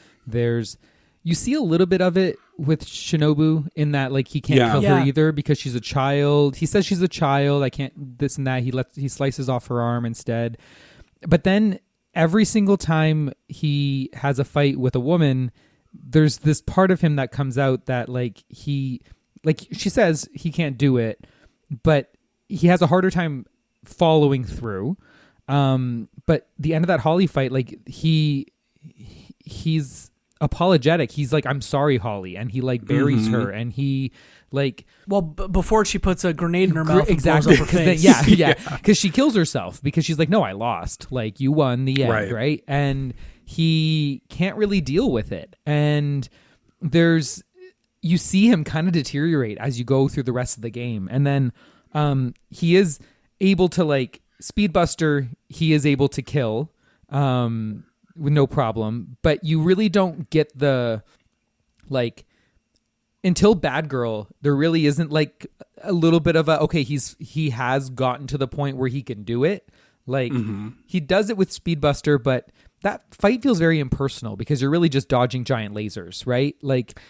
You see a little bit of it with Shinobu in that like he can't kill her either because she's a child. He says she's a child. I can't this and that. He slices off her arm instead. But then every single time he has a fight with a woman, there's this part of him that comes out that she says he can't do it, but he has a harder time following through. But the end of that Holly fight, he's apologetic. He's like, I'm sorry, Holly. And he buries her and he before she puts a grenade in her mouth exactly, and blows up her face. Because she kills herself because she's like, no, I lost. You won the end, right? And he can't really deal with it. And you see him kind of deteriorate as you go through the rest of the game. And then he is able to Speedbuster, he is able to kill with no problem, but you really don't get the until Bad Girl, there really isn't a little bit of he has gotten to the point where he can do it. He does it with Speedbuster, but that fight feels very impersonal because you're really just dodging giant lasers, right?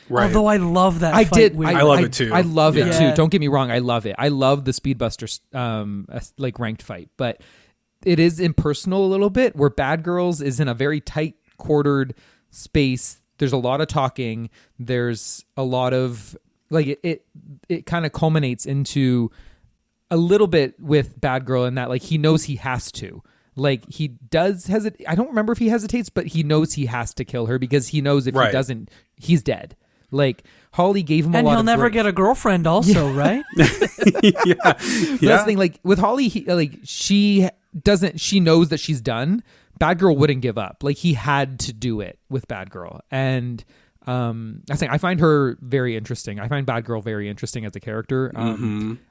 Although I love that fight. I love it too. I love it too. Don't get me wrong. I love it. I love the Speedbuster ranked fight, but it is impersonal a little bit where Bad Girls is in a very tight quartered space. There's a lot of talking. There's a lot of it kind of culminates into a little bit with Bad Girl in that he knows he has to. He does hesitate. I don't remember if he hesitates, but he knows he has to kill her because he knows if he doesn't, he's dead. Holly gave him a lot of and he'll never get a girlfriend also, right? That's the thing. With Holly, she knows that she's done. Bad Girl wouldn't give up. He had to do it with Bad Girl. And I find her very interesting. I find Bad Girl very interesting as a character.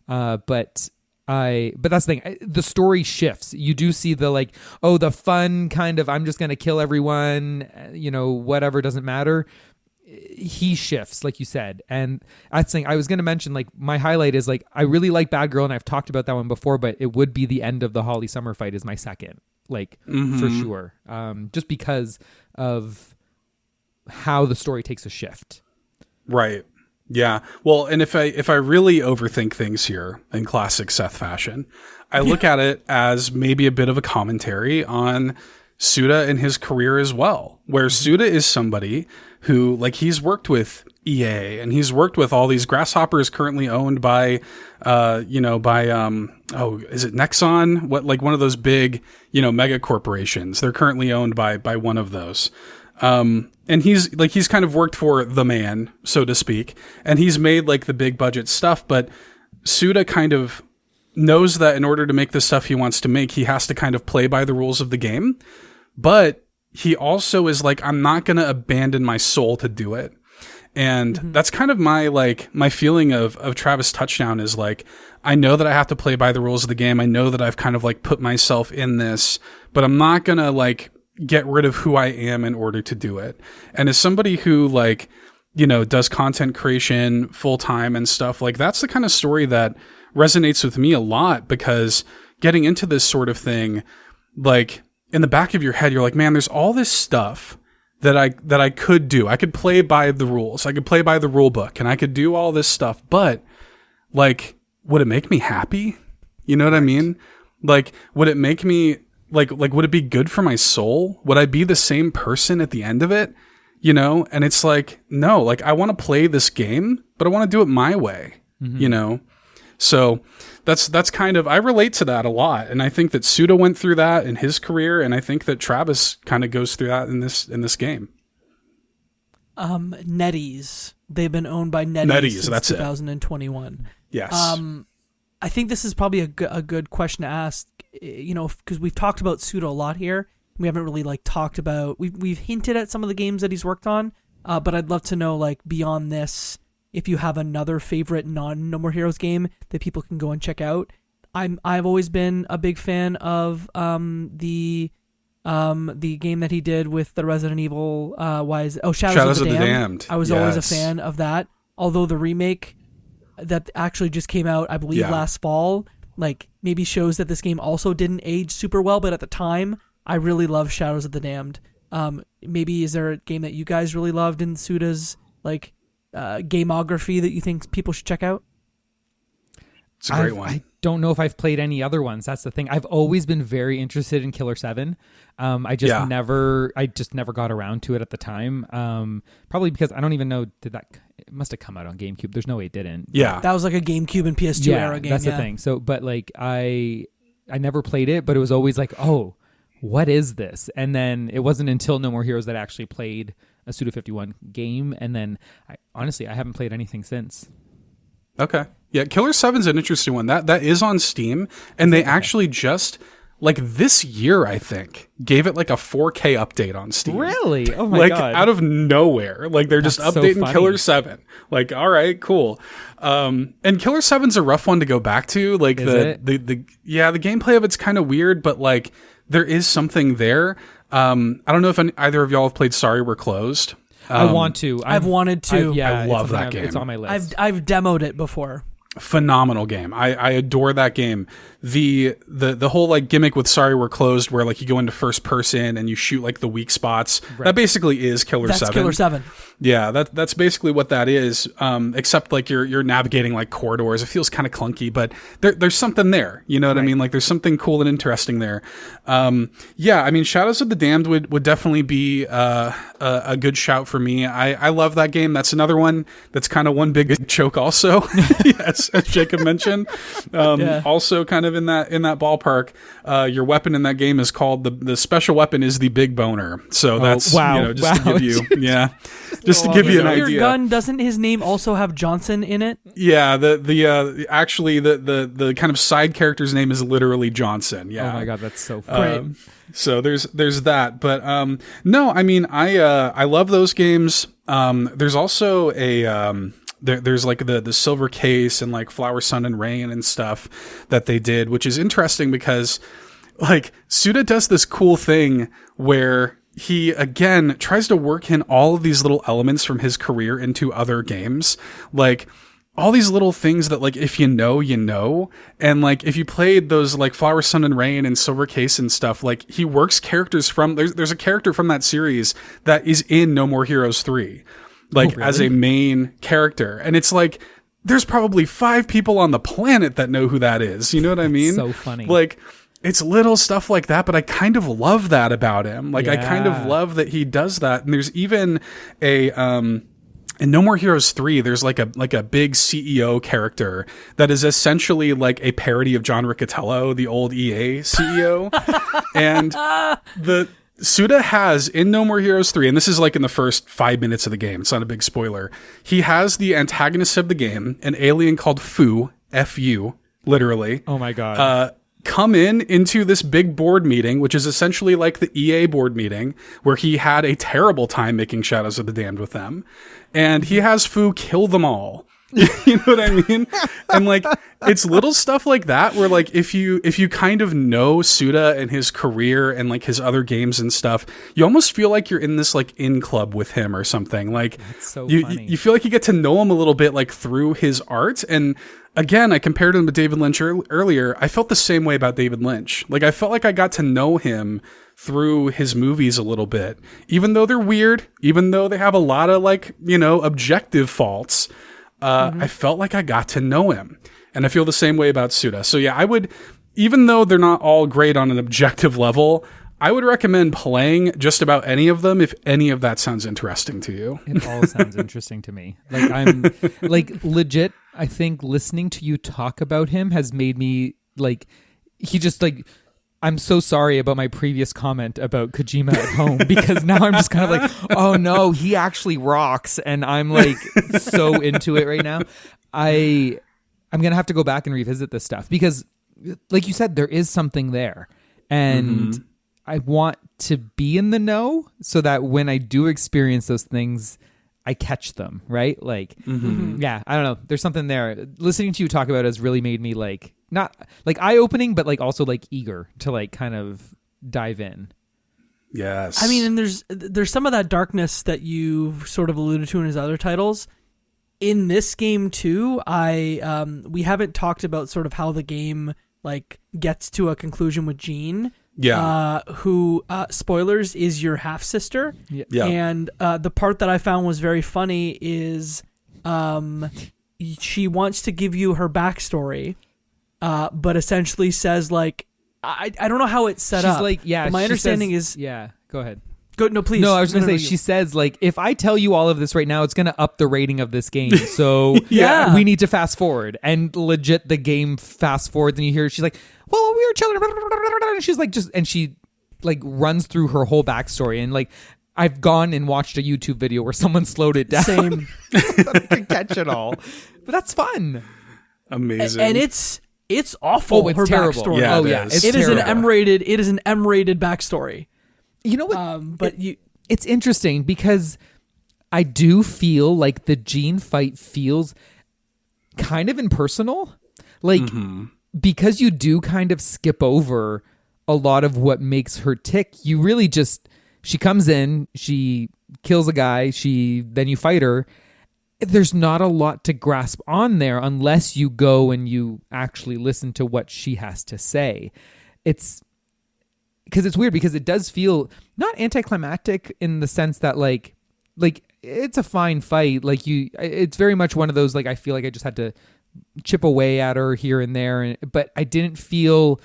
But that's the thing. The story shifts. You do see the the fun kind of I'm just going to kill everyone, whatever, doesn't matter. He shifts, like you said. And that's the thing. I was going to mention my highlight is I really like Bad Girl, and I've talked about that one before, but it would be the end of the Holly Summer fight is my second, for sure. Just because of how the story takes a shift. Right. Yeah. Well, and if I really overthink things here in classic Seth fashion, I look at it as maybe a bit of a commentary on Suda and his career as well, where Suda is somebody who he's worked with EA and he's worked with all these. Grasshopper is currently owned by, is it Nexon? One of those big, mega corporations. They're currently owned by one of those. And he's kind of worked for the man, so to speak, and he's made the big budget stuff, but Suda kind of knows that in order to make the stuff he wants to make, he has to kind of play by the rules of the game. But he also is I'm not going to abandon my soul to do it. And that's kind of my my feeling of Travis Touchdown is I know that I have to play by the rules of the game. I know that I've kind of put myself in this, but I'm not going to get rid of who I am in order to do it. And as somebody who does content creation full time and stuff, that's the kind of story that resonates with me a lot, because getting into this sort of thing, in the back of your head, you're man, there's all this stuff that I could do. I could play by the rules. I could play by the rule book and I could do all this stuff, but would it make me happy? You know what I mean? Would it make me would it be good for my soul? Would I be the same person at the end of it you know? And it's like, no, like I want to play this game, but I want to do it my way, you know? So that's kind of, I relate to that a lot. And I think that Suda went through that in his career. And I think that Travis kind of goes through that in this game. NetEase. They've been owned by NetEase since that's 2021. Yes. I think this is probably a good question to ask, you know, because we've talked about Suda a lot here. We haven't really like talked about, we've hinted at some of the games that he's worked on, but I'd love to know, like, beyond this, if you have another favorite non-No More Heroes game that people can go and check out. I've always been a big fan of the game that he did with the Resident Evil Shadows of the Damned. I was always a fan of that. Although the remake that actually just came out, I believe last fall, like maybe shows that this game also didn't age super well, but at the time I really loved Shadows of the Damned. Maybe is there a game that you guys really loved in Suda's like gameography that you think people should check out? It's a great one. I don't know if I've played any other ones. That's the thing. I've always been very interested in Killer 7. I just never got around to it at the time. Probably because I don't even know, it must have come out on GameCube. There's no way it didn't. Yeah. That was like a GameCube and PS2 era game. That's the thing. So, but like I never played it, but it was always like, oh, what is this? And then it wasn't until No More Heroes that I actually played a Suda51 game. And then honestly, I haven't played anything since. Okay. Yeah, Killer 7's an interesting one. That is on Steam, and they actually just, like this year, I think, gave it like a 4K update on Steam. Really? Oh my god. Like out of nowhere. Like they're just updating Killer 7. Like, all right, cool. And Killer 7's a rough one to go back to. Like the gameplay of it's kind of weird, but like there is something there. I don't know if either of y'all have played Sorry We're Closed. I want to. I've wanted to. I love that game. It's on my list. I've demoed it before. Phenomenal game. I adore that game. The whole like gimmick with Sorry We're Closed, where like you go into first person and you shoot like the weak spots. Right. That basically is Killer 7. That's Killer 7. Yeah, that's basically what that is. Except like you're navigating like corridors. It feels kind of clunky, but there's something there. You know what I mean? Like there's something cool and interesting there. Yeah, I mean Shadows of the Damned would definitely be a good shout for me. I love that game. That's another one that's kind of one big choke also. Yes, as Jacob mentioned. Also kind of in that ballpark. Your weapon in that game is called the special weapon is the Big Boner. So that's just to give you just to give you an idea. Your gun, doesn't his name also have Johnson in it? Yeah, actually the kind of side character's name is literally Johnson. Yeah. Oh my god, that's so funny. So there's that, but no, I mean I love those games. There's also a there's like the Silver Case and like Flower, Sun, and Rain and stuff that they did, which is interesting because like Suda does this cool thing where he again tries to work in all of these little elements from his career into other games, like all these little things that like if you know, you know. And like if you played those like Flower, Sun, and Rain and Silver Case and stuff, like he works characters from there's a character from that series that is in No More Heroes 3, like as a main character. And it's like there's probably 5 people on the planet that know who that is. You know what I mean? So funny. Like it's little stuff like that, but I kind of love that about him. Like I kind of love that he does that. And there's even in No More Heroes 3, there's like a big CEO character that is essentially like a parody of John Riccatello, the old EA CEO. And the Suda has in No More Heroes 3, and this is like in the first 5 minutes of the game, it's not a big spoiler, he has the antagonist of the game, an alien called Fu, F-U, literally. Oh my god. Come into this big board meeting, which is essentially like the EA board meeting, where he had a terrible time making Shadows of the Damned with them. And he has Fu kill them all. You know what I mean? And like, it's little stuff like that where like, if you kind of know Suda and his career and like his other games and stuff, you almost feel like you're in this like in club with him or something. Like that's so funny. You feel like you get to know him a little bit like through his art. And again, I compared him to David Lynch earlier. I felt the same way about David Lynch. Like I felt like I got to know him through his movies a little bit, even though they're weird, even though they have a lot of like, you know, objective faults. I felt like I got to know him, and I feel the same way about Suda. So yeah, I would, even though they're not all great on an objective level, I would recommend playing just about any of them if any of that sounds interesting to you. It all sounds interesting to me. Like I'm like legit, I think listening to you talk about him has made me like he just like I'm so sorry about my previous comment about Kojima at home because now I'm just kind of like, oh no, he actually rocks, and I'm like so into it right now. I'm gonna have to go back and revisit this stuff because, like you said, there is something there, and I want to be in the know so that when I do experience those things, I catch them, right? Like, yeah, I don't know. There's something there. Listening to you talk about it has really made me like, not like eye-opening, but like also like eager to like kind of dive in. Yes. I mean, and there's some of that darkness that you've sort of alluded to in his other titles. In this game too, we haven't talked about sort of how the game like gets to a conclusion with Jeane. Yeah. Who, spoilers, is your half-sister. Yeah. And the part that I found was very funny is she wants to give you her backstory, but essentially says, like, I don't know how it's set up. She's like, yeah. But my understanding is... is... Yeah, go ahead. Go, no, please. No, I was going to say, she says, like, if I tell you all of this right now, it's going to up the rating of this game. So Yeah. we need to fast forward. And legit, the game fast forwards, and you hear, she's like, well, we were chilling. And she's like, and she like runs through her whole backstory. And like, I've gone and watched a YouTube video where someone slowed it down. Same. So that I can catch it all. But that's fun. Amazing. And it's awful. Oh, it's her terrible. backstory. Yeah, Oh, it yeah. is. It is an terrible. M-rated. It is an M-rated backstory. You know what? But it's interesting because I do feel like the Jeane fight feels kind of impersonal. Like, because you do kind of skip over a lot of what makes her tick, you really just, she comes in, she kills a guy, then you fight her. There's not a lot to grasp on there unless you go and you actually listen to what she has to say. It's weird because it does feel not anticlimactic in the sense that like it's a fine fight. Like it's very much one of those, like, I feel like I just had to chip away at her here and there, but I didn't feel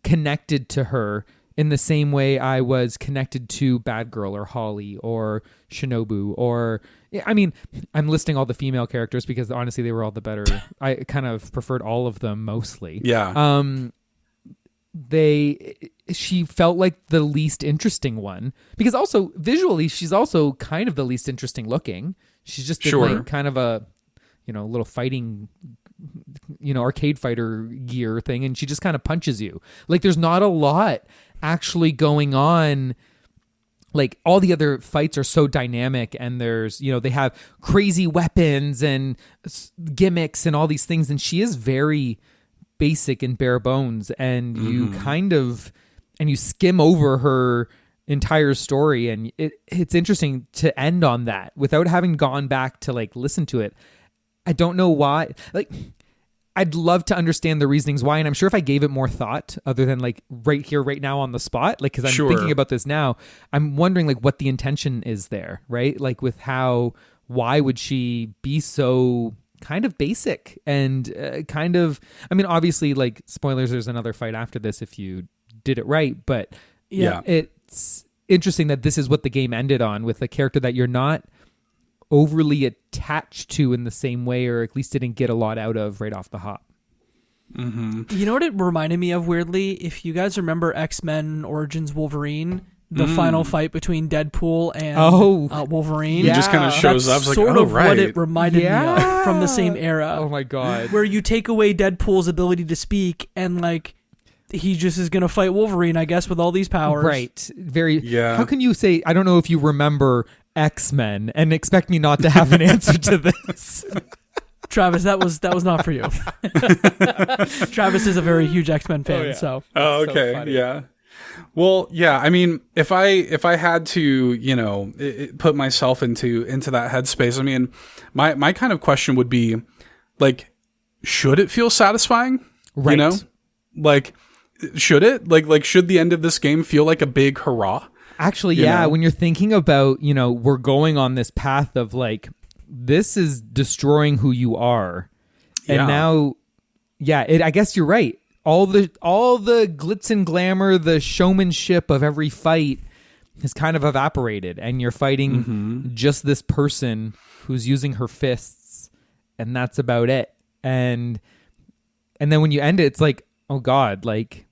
connected to her in the same way I was connected to Bad Girl or Holly or Shinobu or, I mean, I'm listing all the female characters because honestly they were all the better. I kind of preferred all of them mostly. Yeah. She felt like the least interesting one because also visually she's also kind of the least interesting looking. She's just in like kind of a, little fighting, arcade fighter gear thing, and she just kind of punches you. Like there's not a lot actually going on. Like all the other fights are so dynamic, and there's, they have crazy weapons and gimmicks and all these things, and she is very basic and bare bones, and you kind of, and you skim over her entire story, and it's interesting to end on that without having gone back to like listen to it. I don't know why. Like, I'd love to understand the reasonings why, and I'm sure if I gave it more thought, other than like right here, right now on the spot, like, because I'm thinking about this now, I'm wondering like what the intention is there, right? Like with why would she be so kind of basic and kind of, I mean, obviously, like, spoilers, there's another fight after this if you did it right, but Yeah. it's interesting that this is what the game ended on, with a character that you're not overly attached to in the same way, or at least didn't get a lot out of right off the hop. You know what it reminded me of weirdly? If you guys remember X-Men Origins Wolverine, the final fight between Deadpool and Wolverine. He just kind of shows up. That's Like, sort of right. what it reminded me of from the same era. Oh my god. Where you take away Deadpool's ability to speak, and like he just is going to fight Wolverine, I guess, with all these powers. Right. Very. Yeah. How can you say, I don't know if you remember X-Men, and expect me not to have an answer to this? Travis, that was not for you. Travis is a very huge X-Men fan, so. Oh, okay. So funny. Yeah. Well, yeah. I mean, if I had to, put myself into that headspace, I mean, my kind of question would be, like, should it feel satisfying? Right. Like, should it? Like, should the end of this game feel like a big hurrah? Actually, You know? when you're thinking about, we're going on this path of like, this is destroying who you are. And Yeah. now, I guess you're right. all the glitz and glamour, the showmanship of every fight has kind of evaporated, and you're fighting just this person who's using her fists, and that's about it. And then when you end it, it's like, oh God, like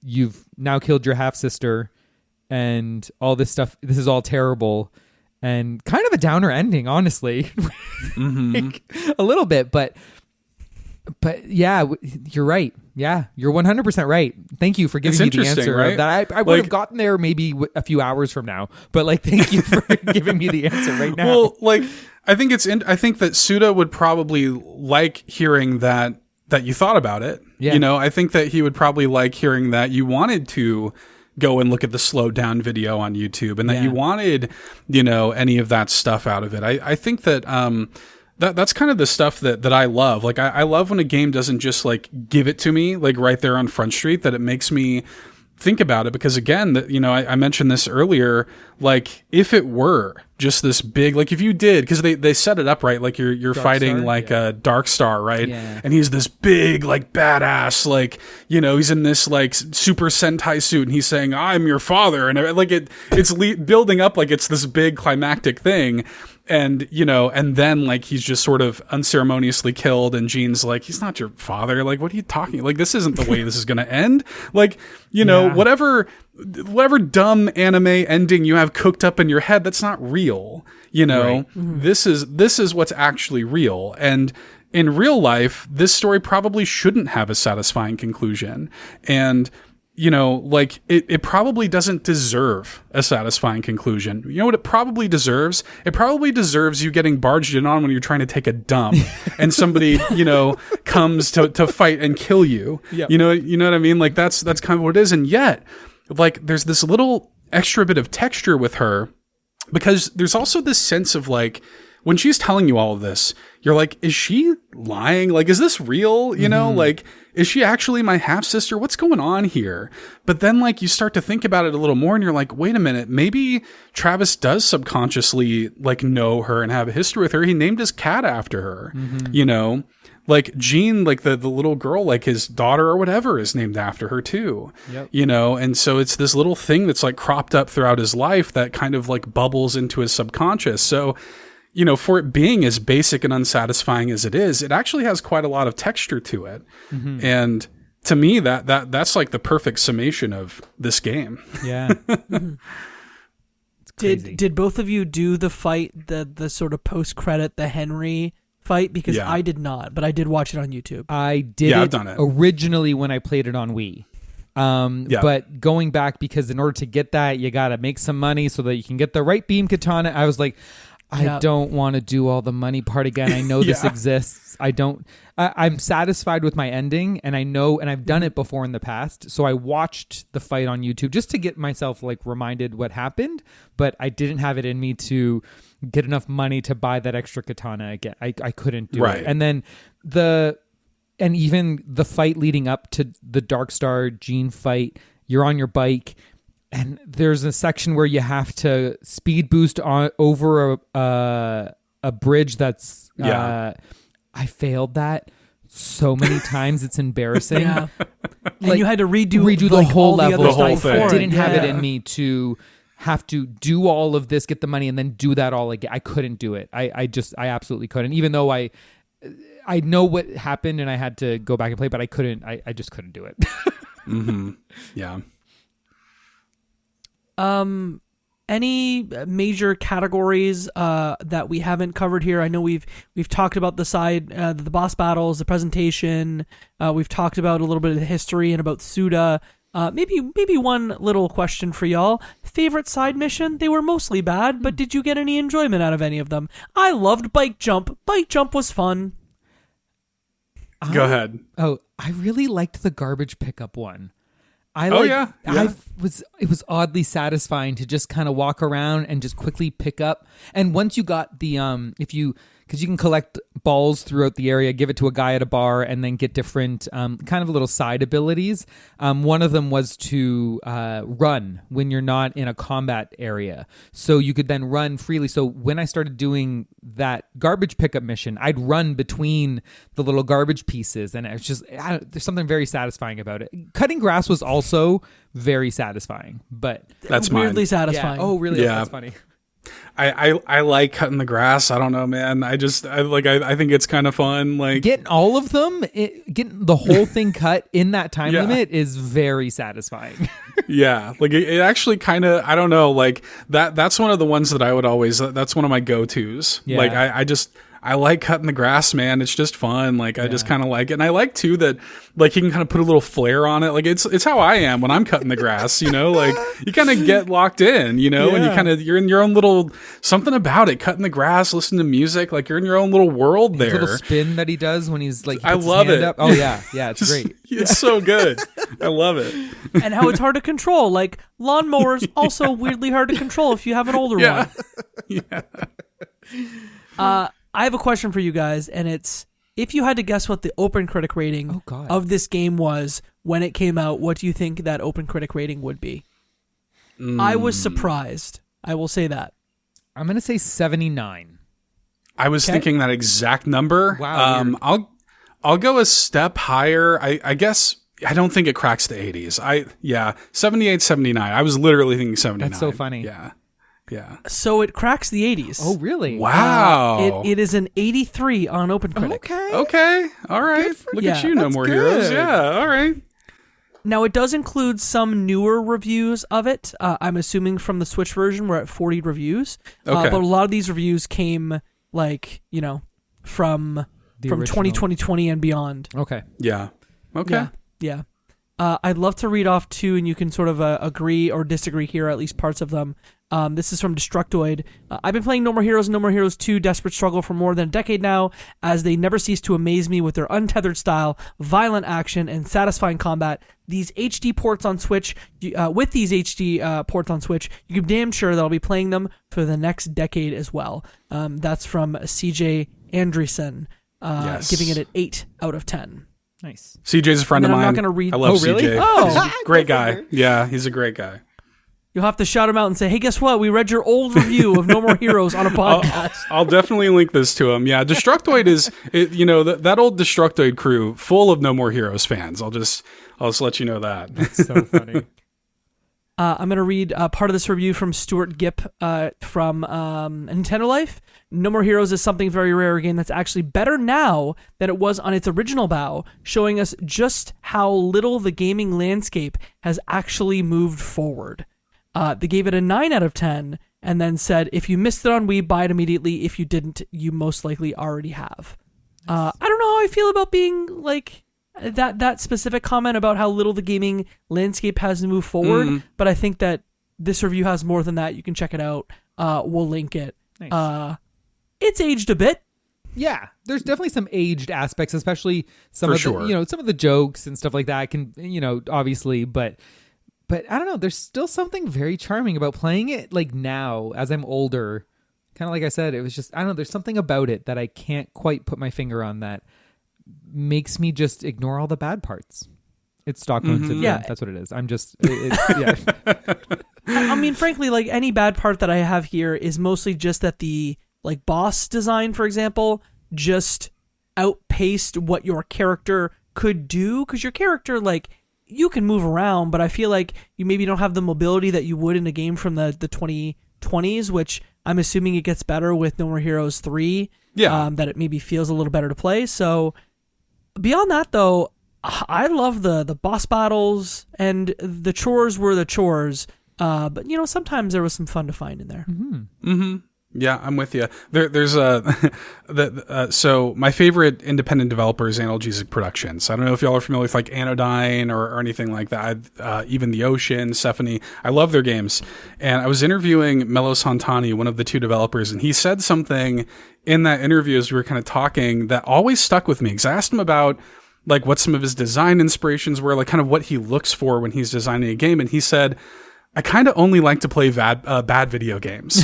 you've now killed your half sister, and all this stuff. This is all terrible, and kind of a downer ending, honestly, like, a little bit, but yeah, you're right. Yeah, you're 100% right. Thank you for giving me the answer. Right? That I would have gotten there maybe a few hours from now, but like, thank you for giving me the answer right now. Well, like, I think I think that Suda would probably like hearing that you thought about it. Yeah. You know, I think that he would probably like hearing that you wanted to go and look at the slowed down video on YouTube, and that you wanted, you know, any of that stuff out of it. I think that that's kind of the stuff that I love. Like, I love when a game doesn't just like give it to me like right there on Front Street, that it makes me think about it. Because again, you know, I mentioned this earlier, like if it were just this big, like if you did, because they set it up right, like you're fighting like a Dark Star, right? Yeah. And he's this big, like badass, like, you know, he's in this like Super Sentai suit, and he's saying, "I'm your father," and like it's building up like it's this big climactic thing. And, you know, and then like he's just sort of unceremoniously killed, and Jeane's like, "He's not your father. Like, what are you talking? Like, this isn't the way this is going to end." Like, you know, whatever dumb anime ending you have cooked up in your head, that's not real. You know, right. This is what's actually real. And in real life, this story probably shouldn't have a satisfying conclusion. And, you know, like it probably doesn't deserve a satisfying conclusion. You know what it probably deserves? It probably deserves you getting barged in on when you're trying to take a dump and somebody, you know, comes to fight and kill you. Yep. You know what I mean? Like that's kind of what it is. And yet, like, there's this little extra bit of texture with her, because there's also this sense of like, when she's telling you all of this, you're like, is she lying? Like, is this real? You know, like, is she actually my half sister? What's going on here? But then like you start to think about it a little more, and you're like, wait a minute, maybe Travis does subconsciously like know her and have a history with her. He named his cat after her, you know, like Jeane, like the little girl, like his daughter or whatever is named after her too, you know? And so it's this little thing that's like cropped up throughout his life that kind of like bubbles into his subconscious. So, you know, for it being as basic and unsatisfying as it is, it actually has quite a lot of texture to it. And to me, that's like the perfect summation of this game. Yeah. Did both of you do the fight, the sort of post-credit, the Henry fight? Because I did not, but I did watch it on YouTube. I did I've done it originally when I played it on Wii. But going back, because in order to get that, you got to make some money so that you can get the right beam katana. I was like, I don't want to do all the money part again. I know this exists. I'm satisfied with my ending, and I know, and I've done it before in the past. So I watched the fight on YouTube just to get myself like reminded what happened, but I didn't have it in me to get enough money to buy that extra katana again. I couldn't do it. And then even the fight leading up to the Dark Star Jeane fight, you're on your bike, and there's a section where you have to speed boost over a bridge that's I failed that so many times, it's embarrassing. Like, and you had to redo the whole level. The whole thing. I didn't have it in me to have to do all of this, get the money, and then do that all again. I couldn't do it. I absolutely couldn't. Even though I know what happened and I had to go back and play, but I couldn't. I just couldn't do it. Yeah. Any major categories that we haven't covered here? I know we've talked about the side, the boss battles, the presentation. We've talked about a little bit of the history and about Suda. Maybe one little question for y'all. Favorite side mission? They were mostly bad, but did you get any enjoyment out of any of them? I loved Bike Jump. Bike Jump was fun. Go ahead. Oh, I really liked the garbage pickup one. It was oddly satisfying to just kind of walk around and just quickly pick up. And once you got the if you because you can collect balls throughout the area, give it to a guy at a bar, and then get different kind of little side abilities. One of them was to run when you're not in a combat area. So you could then run freely. So when I started doing that garbage pickup mission, I'd run between the little garbage pieces, and it's just there's something very satisfying about it. Cutting grass was also very satisfying, but That's weirdly mine. satisfying. Yeah. Oh, really? Yeah. That's funny. I like cutting the grass. I don't know, man. I think it's kind of fun. Like Getting all of them, getting the whole thing cut in that time Yeah. limit is very satisfying. yeah, like it actually kind of, I don't know, like that's one of the ones that I would always, that's one of my go-tos. Yeah. Like I like cutting the grass, man. It's just fun. Like I just kind of like it. And I like too that like you can kind of put a little flair on it. Like it's how I am when I'm cutting the grass, you know, like you kind of get locked in, you know, and you're in your own little, something about it, cutting the grass, listening to music, like you're in your own little world there. His little spin that he does when he's like, he I puts his love hand it. up. Oh yeah. Yeah. It's great. It's so good. I love it. And how it's hard to control. Like lawnmowers also weirdly hard to control if you have an older Yeah. one. I have a question for you guys, and it's if you had to guess what the Open Critic rating of this game was when it came out, what do you think that Open Critic rating would be? I was surprised. I will say that. I'm gonna say 79. I was thinking that exact number. Wow. I'll go a step higher. I guess I don't think it cracks the 80s. 78, 79. I was literally thinking 79. That's so funny. Yeah. Yeah. So it cracks the 80s. Oh really? Wow. It is an 83 on Open Critic. Okay. All right. Look at you, No More Heroes. Yeah. All right. Now, it does include some newer reviews of it. I'm assuming from the Switch version, we're at 40 reviews. Okay. But a lot of these reviews came, like, you know, from original. 2020 and beyond. Okay. Yeah. Okay. Yeah. I'd love to read off two, and you can sort of agree or disagree here, at least parts of them. This is from Destructoid. I've been playing No More Heroes and No More Heroes 2 Desperate Struggle for more than a decade now, as they never cease to amaze me with their untethered style, violent action, and satisfying combat. These HD ports on Switch, with these HD ports on Switch, you can be damn sure that I'll be playing them for the next decade as well. That's from CJ Andreessen, giving it an 8 out of 10. Nice. CJ's a friend of I'm mine. not gonna read. I love really? CJ. Oh. He's a great guy. Yeah, he's a great guy. You'll have to shout him out and say, hey, guess what? We read your old review of No More Heroes on a podcast. I'll definitely link this to him. Yeah, Destructoid is, that old Destructoid crew full of No More Heroes fans. I'll just let you know that. That's so funny. I'm going to read part of this review from Stuart Gipp from Nintendo Life. No More Heroes is something very rare, a game that's actually better now than it was on its original bow, showing us just how little the gaming landscape has actually moved forward. They gave it a 9 out of 10 and then said, if you missed it on Wii, buy it immediately. If you didn't, you most likely already have. I don't know how I feel about being like that specific comment about how little the gaming landscape has moved forward, but I think that this review has more than that. You can check it out. We'll link it. Nice. It's aged a bit. Yeah, there's definitely some aged aspects, especially some For of sure. the, some of the jokes and stuff like that can, obviously, but I don't know, there's still something very charming about playing it like now as I'm older. Kind of like I said, it was just, I don't know, there's something about it that I can't quite put my finger on that makes me just ignore all the bad parts. It's Stockholm Syndrome. Yeah. That's what it is. I'm just, yeah. I mean, frankly, like any bad part that I have here is mostly just that the like boss design, for example, just outpaced what your character could do, because your character, like, you can move around, but I feel like you maybe don't have the mobility that you would in a game from the 2020s, which I'm assuming it gets better with No More Heroes 3. Yeah. That it maybe feels a little better to play. So beyond that, though, I love the boss battles, and the chores were the chores. But sometimes there was some fun to find in there. Yeah, I'm with you. There's so my favorite independent developer is Analgesic Productions. I don't know if y'all are familiar with like Anodyne or anything like that. Even The Ocean, Stephanie. I love their games. And I was interviewing Melo Santani, one of the two developers, and he said something in that interview as we were kind of talking that always stuck with me. Because I asked him about like what some of his design inspirations were, like kind of what he looks for when he's designing a game. And he said, I kind of only like to play bad video games.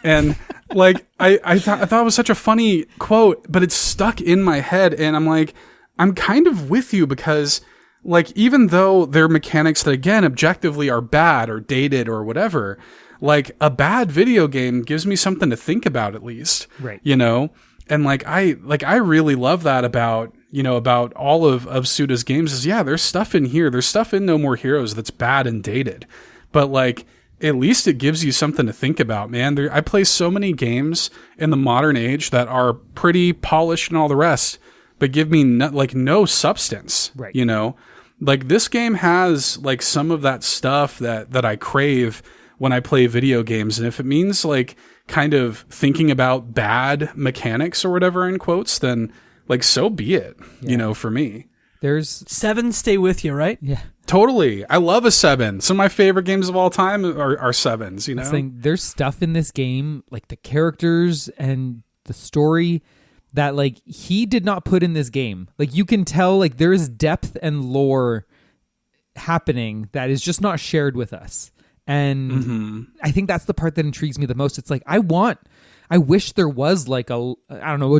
And Like, I thought it was such a funny quote, but it's stuck in my head. And I'm like, I'm kind of with you because, like, even though they're mechanics that, again, objectively are bad or dated or whatever, like, a bad video game gives me something to think about at least. Right. You know? And I really love that about all of Suda's games is, yeah, there's stuff in here. There's stuff in No More Heroes that's bad and dated. But, like, at least it gives you something to think about, man. I play so many games in the modern age that are pretty polished and all the rest, but give me no substance, right? You know, like this game has like some of that stuff that I crave when I play video games. And if it means like kind of thinking about bad mechanics or whatever in quotes, then like, so be it, you know, for me. There's 7 stay with you, right? Yeah. Totally. I love a 7. Some of my favorite games of all time are 7s, you know? There's stuff in this game, like the characters and the story that like he did not put in this game. Like you can tell like there is depth and lore happening that is just not shared with us. And I think that's the part that intrigues me the most. It's like, I wish there was like a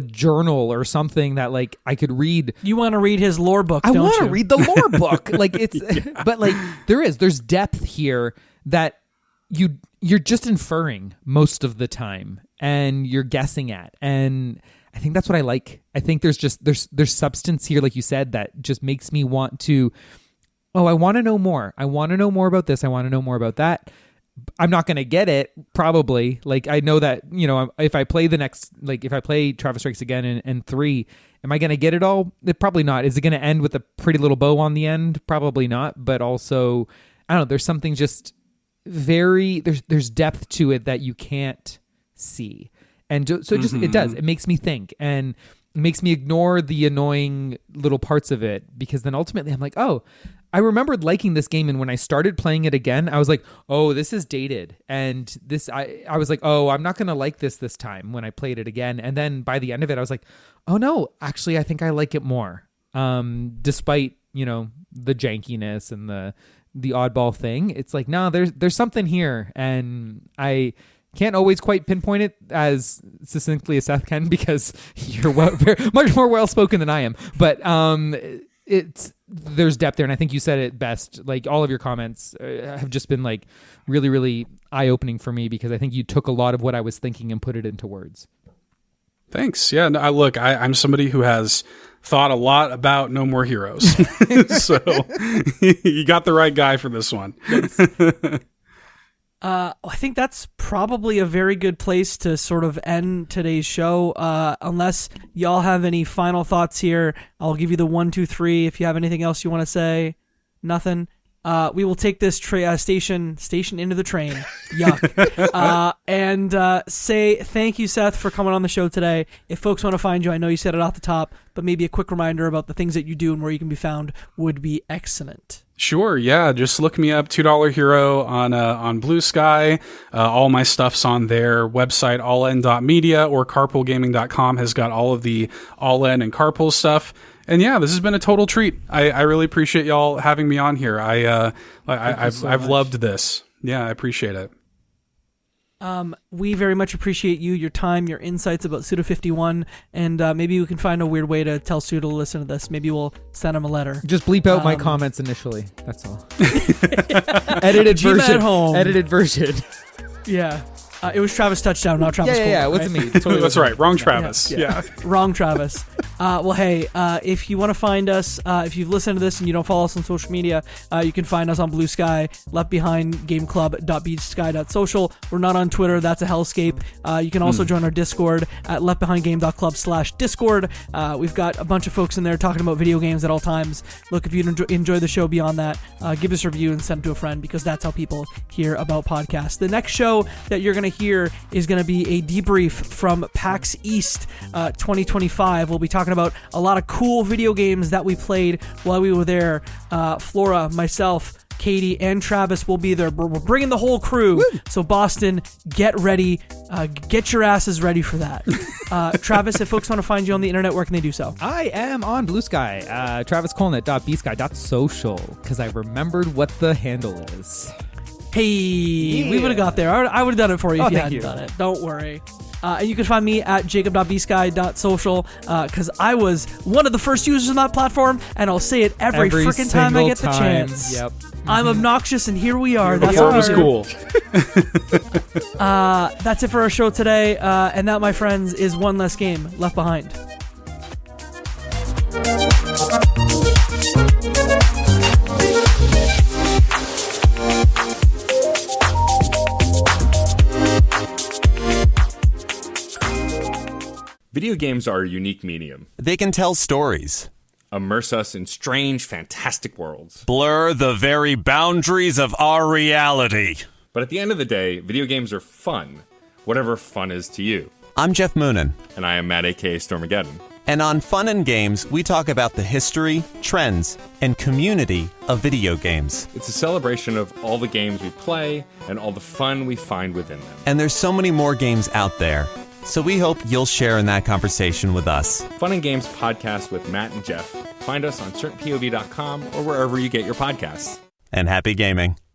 journal or something that like I could read. You want to read his lore book, I don't want to you? read the lore book. Like it's, but like there's depth here that you're just inferring most of the time and you're guessing at. And I think that's what I like. I think there's substance here, like you said, that just makes me want to, I want to know more. I want to know more about this. I want to know more about that. I'm not going to get it, probably. Like, I know that, you know, if I play if I play Travis Strikes Again and 3, am I going to get it all? Probably not. Is it going to end with a pretty little bow on the end? Probably not. But also, I don't know, there's something just there's depth to it that you can't see. And so it does. It makes me think. And it makes me ignore the annoying little parts of it, because then ultimately I'm like, oh, I remembered liking this game, and when I started playing it again, I was like, oh, this is dated. And this, I was like, oh, I'm not going to like this time when I played it again. And then by the end of it, I was like, oh no, actually, I think I like it more. Despite, you know, the jankiness and the oddball thing. It's like, no, there's something here. And I can't always quite pinpoint it as succinctly as Seth can, because you're much more well-spoken than I am. But there's depth there, and I think you said it best. Like, all of your comments have just been like really, really eye-opening for me, because I think you took a lot of what I was thinking and put it into words. Thanks. Yeah, no, I'm somebody who has thought a lot about No More Heroes. So you got the right guy for this one. I think that's probably a very good place to sort of end today's show. Unless y'all have any final thoughts here, I'll give you the 1, 2, 3. If you have anything else you want to say, nothing. We will take this station into the train. Yuck. And say thank you, Seth, for coming on the show today. If folks want to find you, I know you said it off the top, but maybe a quick reminder about the things that you do and where you can be found would be excellent. Sure, yeah. Just look me up, $2 Hero on Blue Sky. All my stuff's on their website, alln.media, or carpoolgaming.com has got all of the All In and Carpool stuff. And yeah, this has been a total treat. I really appreciate y'all having me on here. I've loved this. Yeah, I appreciate it. We very much appreciate your time, your insights about Suda51, and maybe we can find a weird way to tell Suda to listen to this. Maybe we'll send him a letter. Just bleep out my comments initially. That's all. Edited version. At home. Edited version. Yeah. It was Travis Touchdown, not Travis Cole, Yeah, right? it wasn't me. Totally That's right. Wrong Travis. Yeah. Wrong Travis. Well, hey, if you want to find us, if you've listened to this and you don't follow us on social media, you can find us on Blue Sky, leftbehindgameclub.beachsky.social. We're not on Twitter. That's a hellscape. You can also join our Discord at leftbehindgame.club/discord. We've got a bunch of folks in there talking about video games at all times. Look, if you enjoy the show beyond that, give us a review and send it to a friend, because that's how people hear about podcasts. The next show that you're going to hear is going to be a debrief from PAX East 2025. We'll be talking about a lot of cool video games that we played while we were there. Flora, myself, Katie, and Travis will be there. We're bringing the whole crew. Woo! So Boston, get ready. Get your asses ready for that. Travis, if folks want to find you on the internet, where can they do so? I am on Blue Sky, traviscolnett.bsky.social, because I remembered what the handle is. Hey, we would have got there. I would have done it for you if you hadn't you. done it. Don't worry. And you can find me at jacob.bsky.social because I was one of the first users on that platform, and I'll say it every freaking time I get the chance. Yep. I'm obnoxious, and here we are. That's That's was cool. That's it for our show today, and that, my friends, is one less game left behind. Video games are a unique medium. They can tell stories, Immerse us in strange, fantastic worlds. blur the very boundaries of our reality. But at the end of the day, video games are fun. Whatever fun is to you. I'm Jeff Moonen, And I am Matt, a.k.a. Stormageddon. and on Fun and Games, we talk about the history, trends, and community of video games. It's a celebration of all the games we play and all the fun we find within them. And there's so many more games out there, so we hope you'll share in that conversation with us. Fun and Games podcast with Matt and Jeff. Find us on certainpov.com or wherever you get your podcasts. And happy gaming.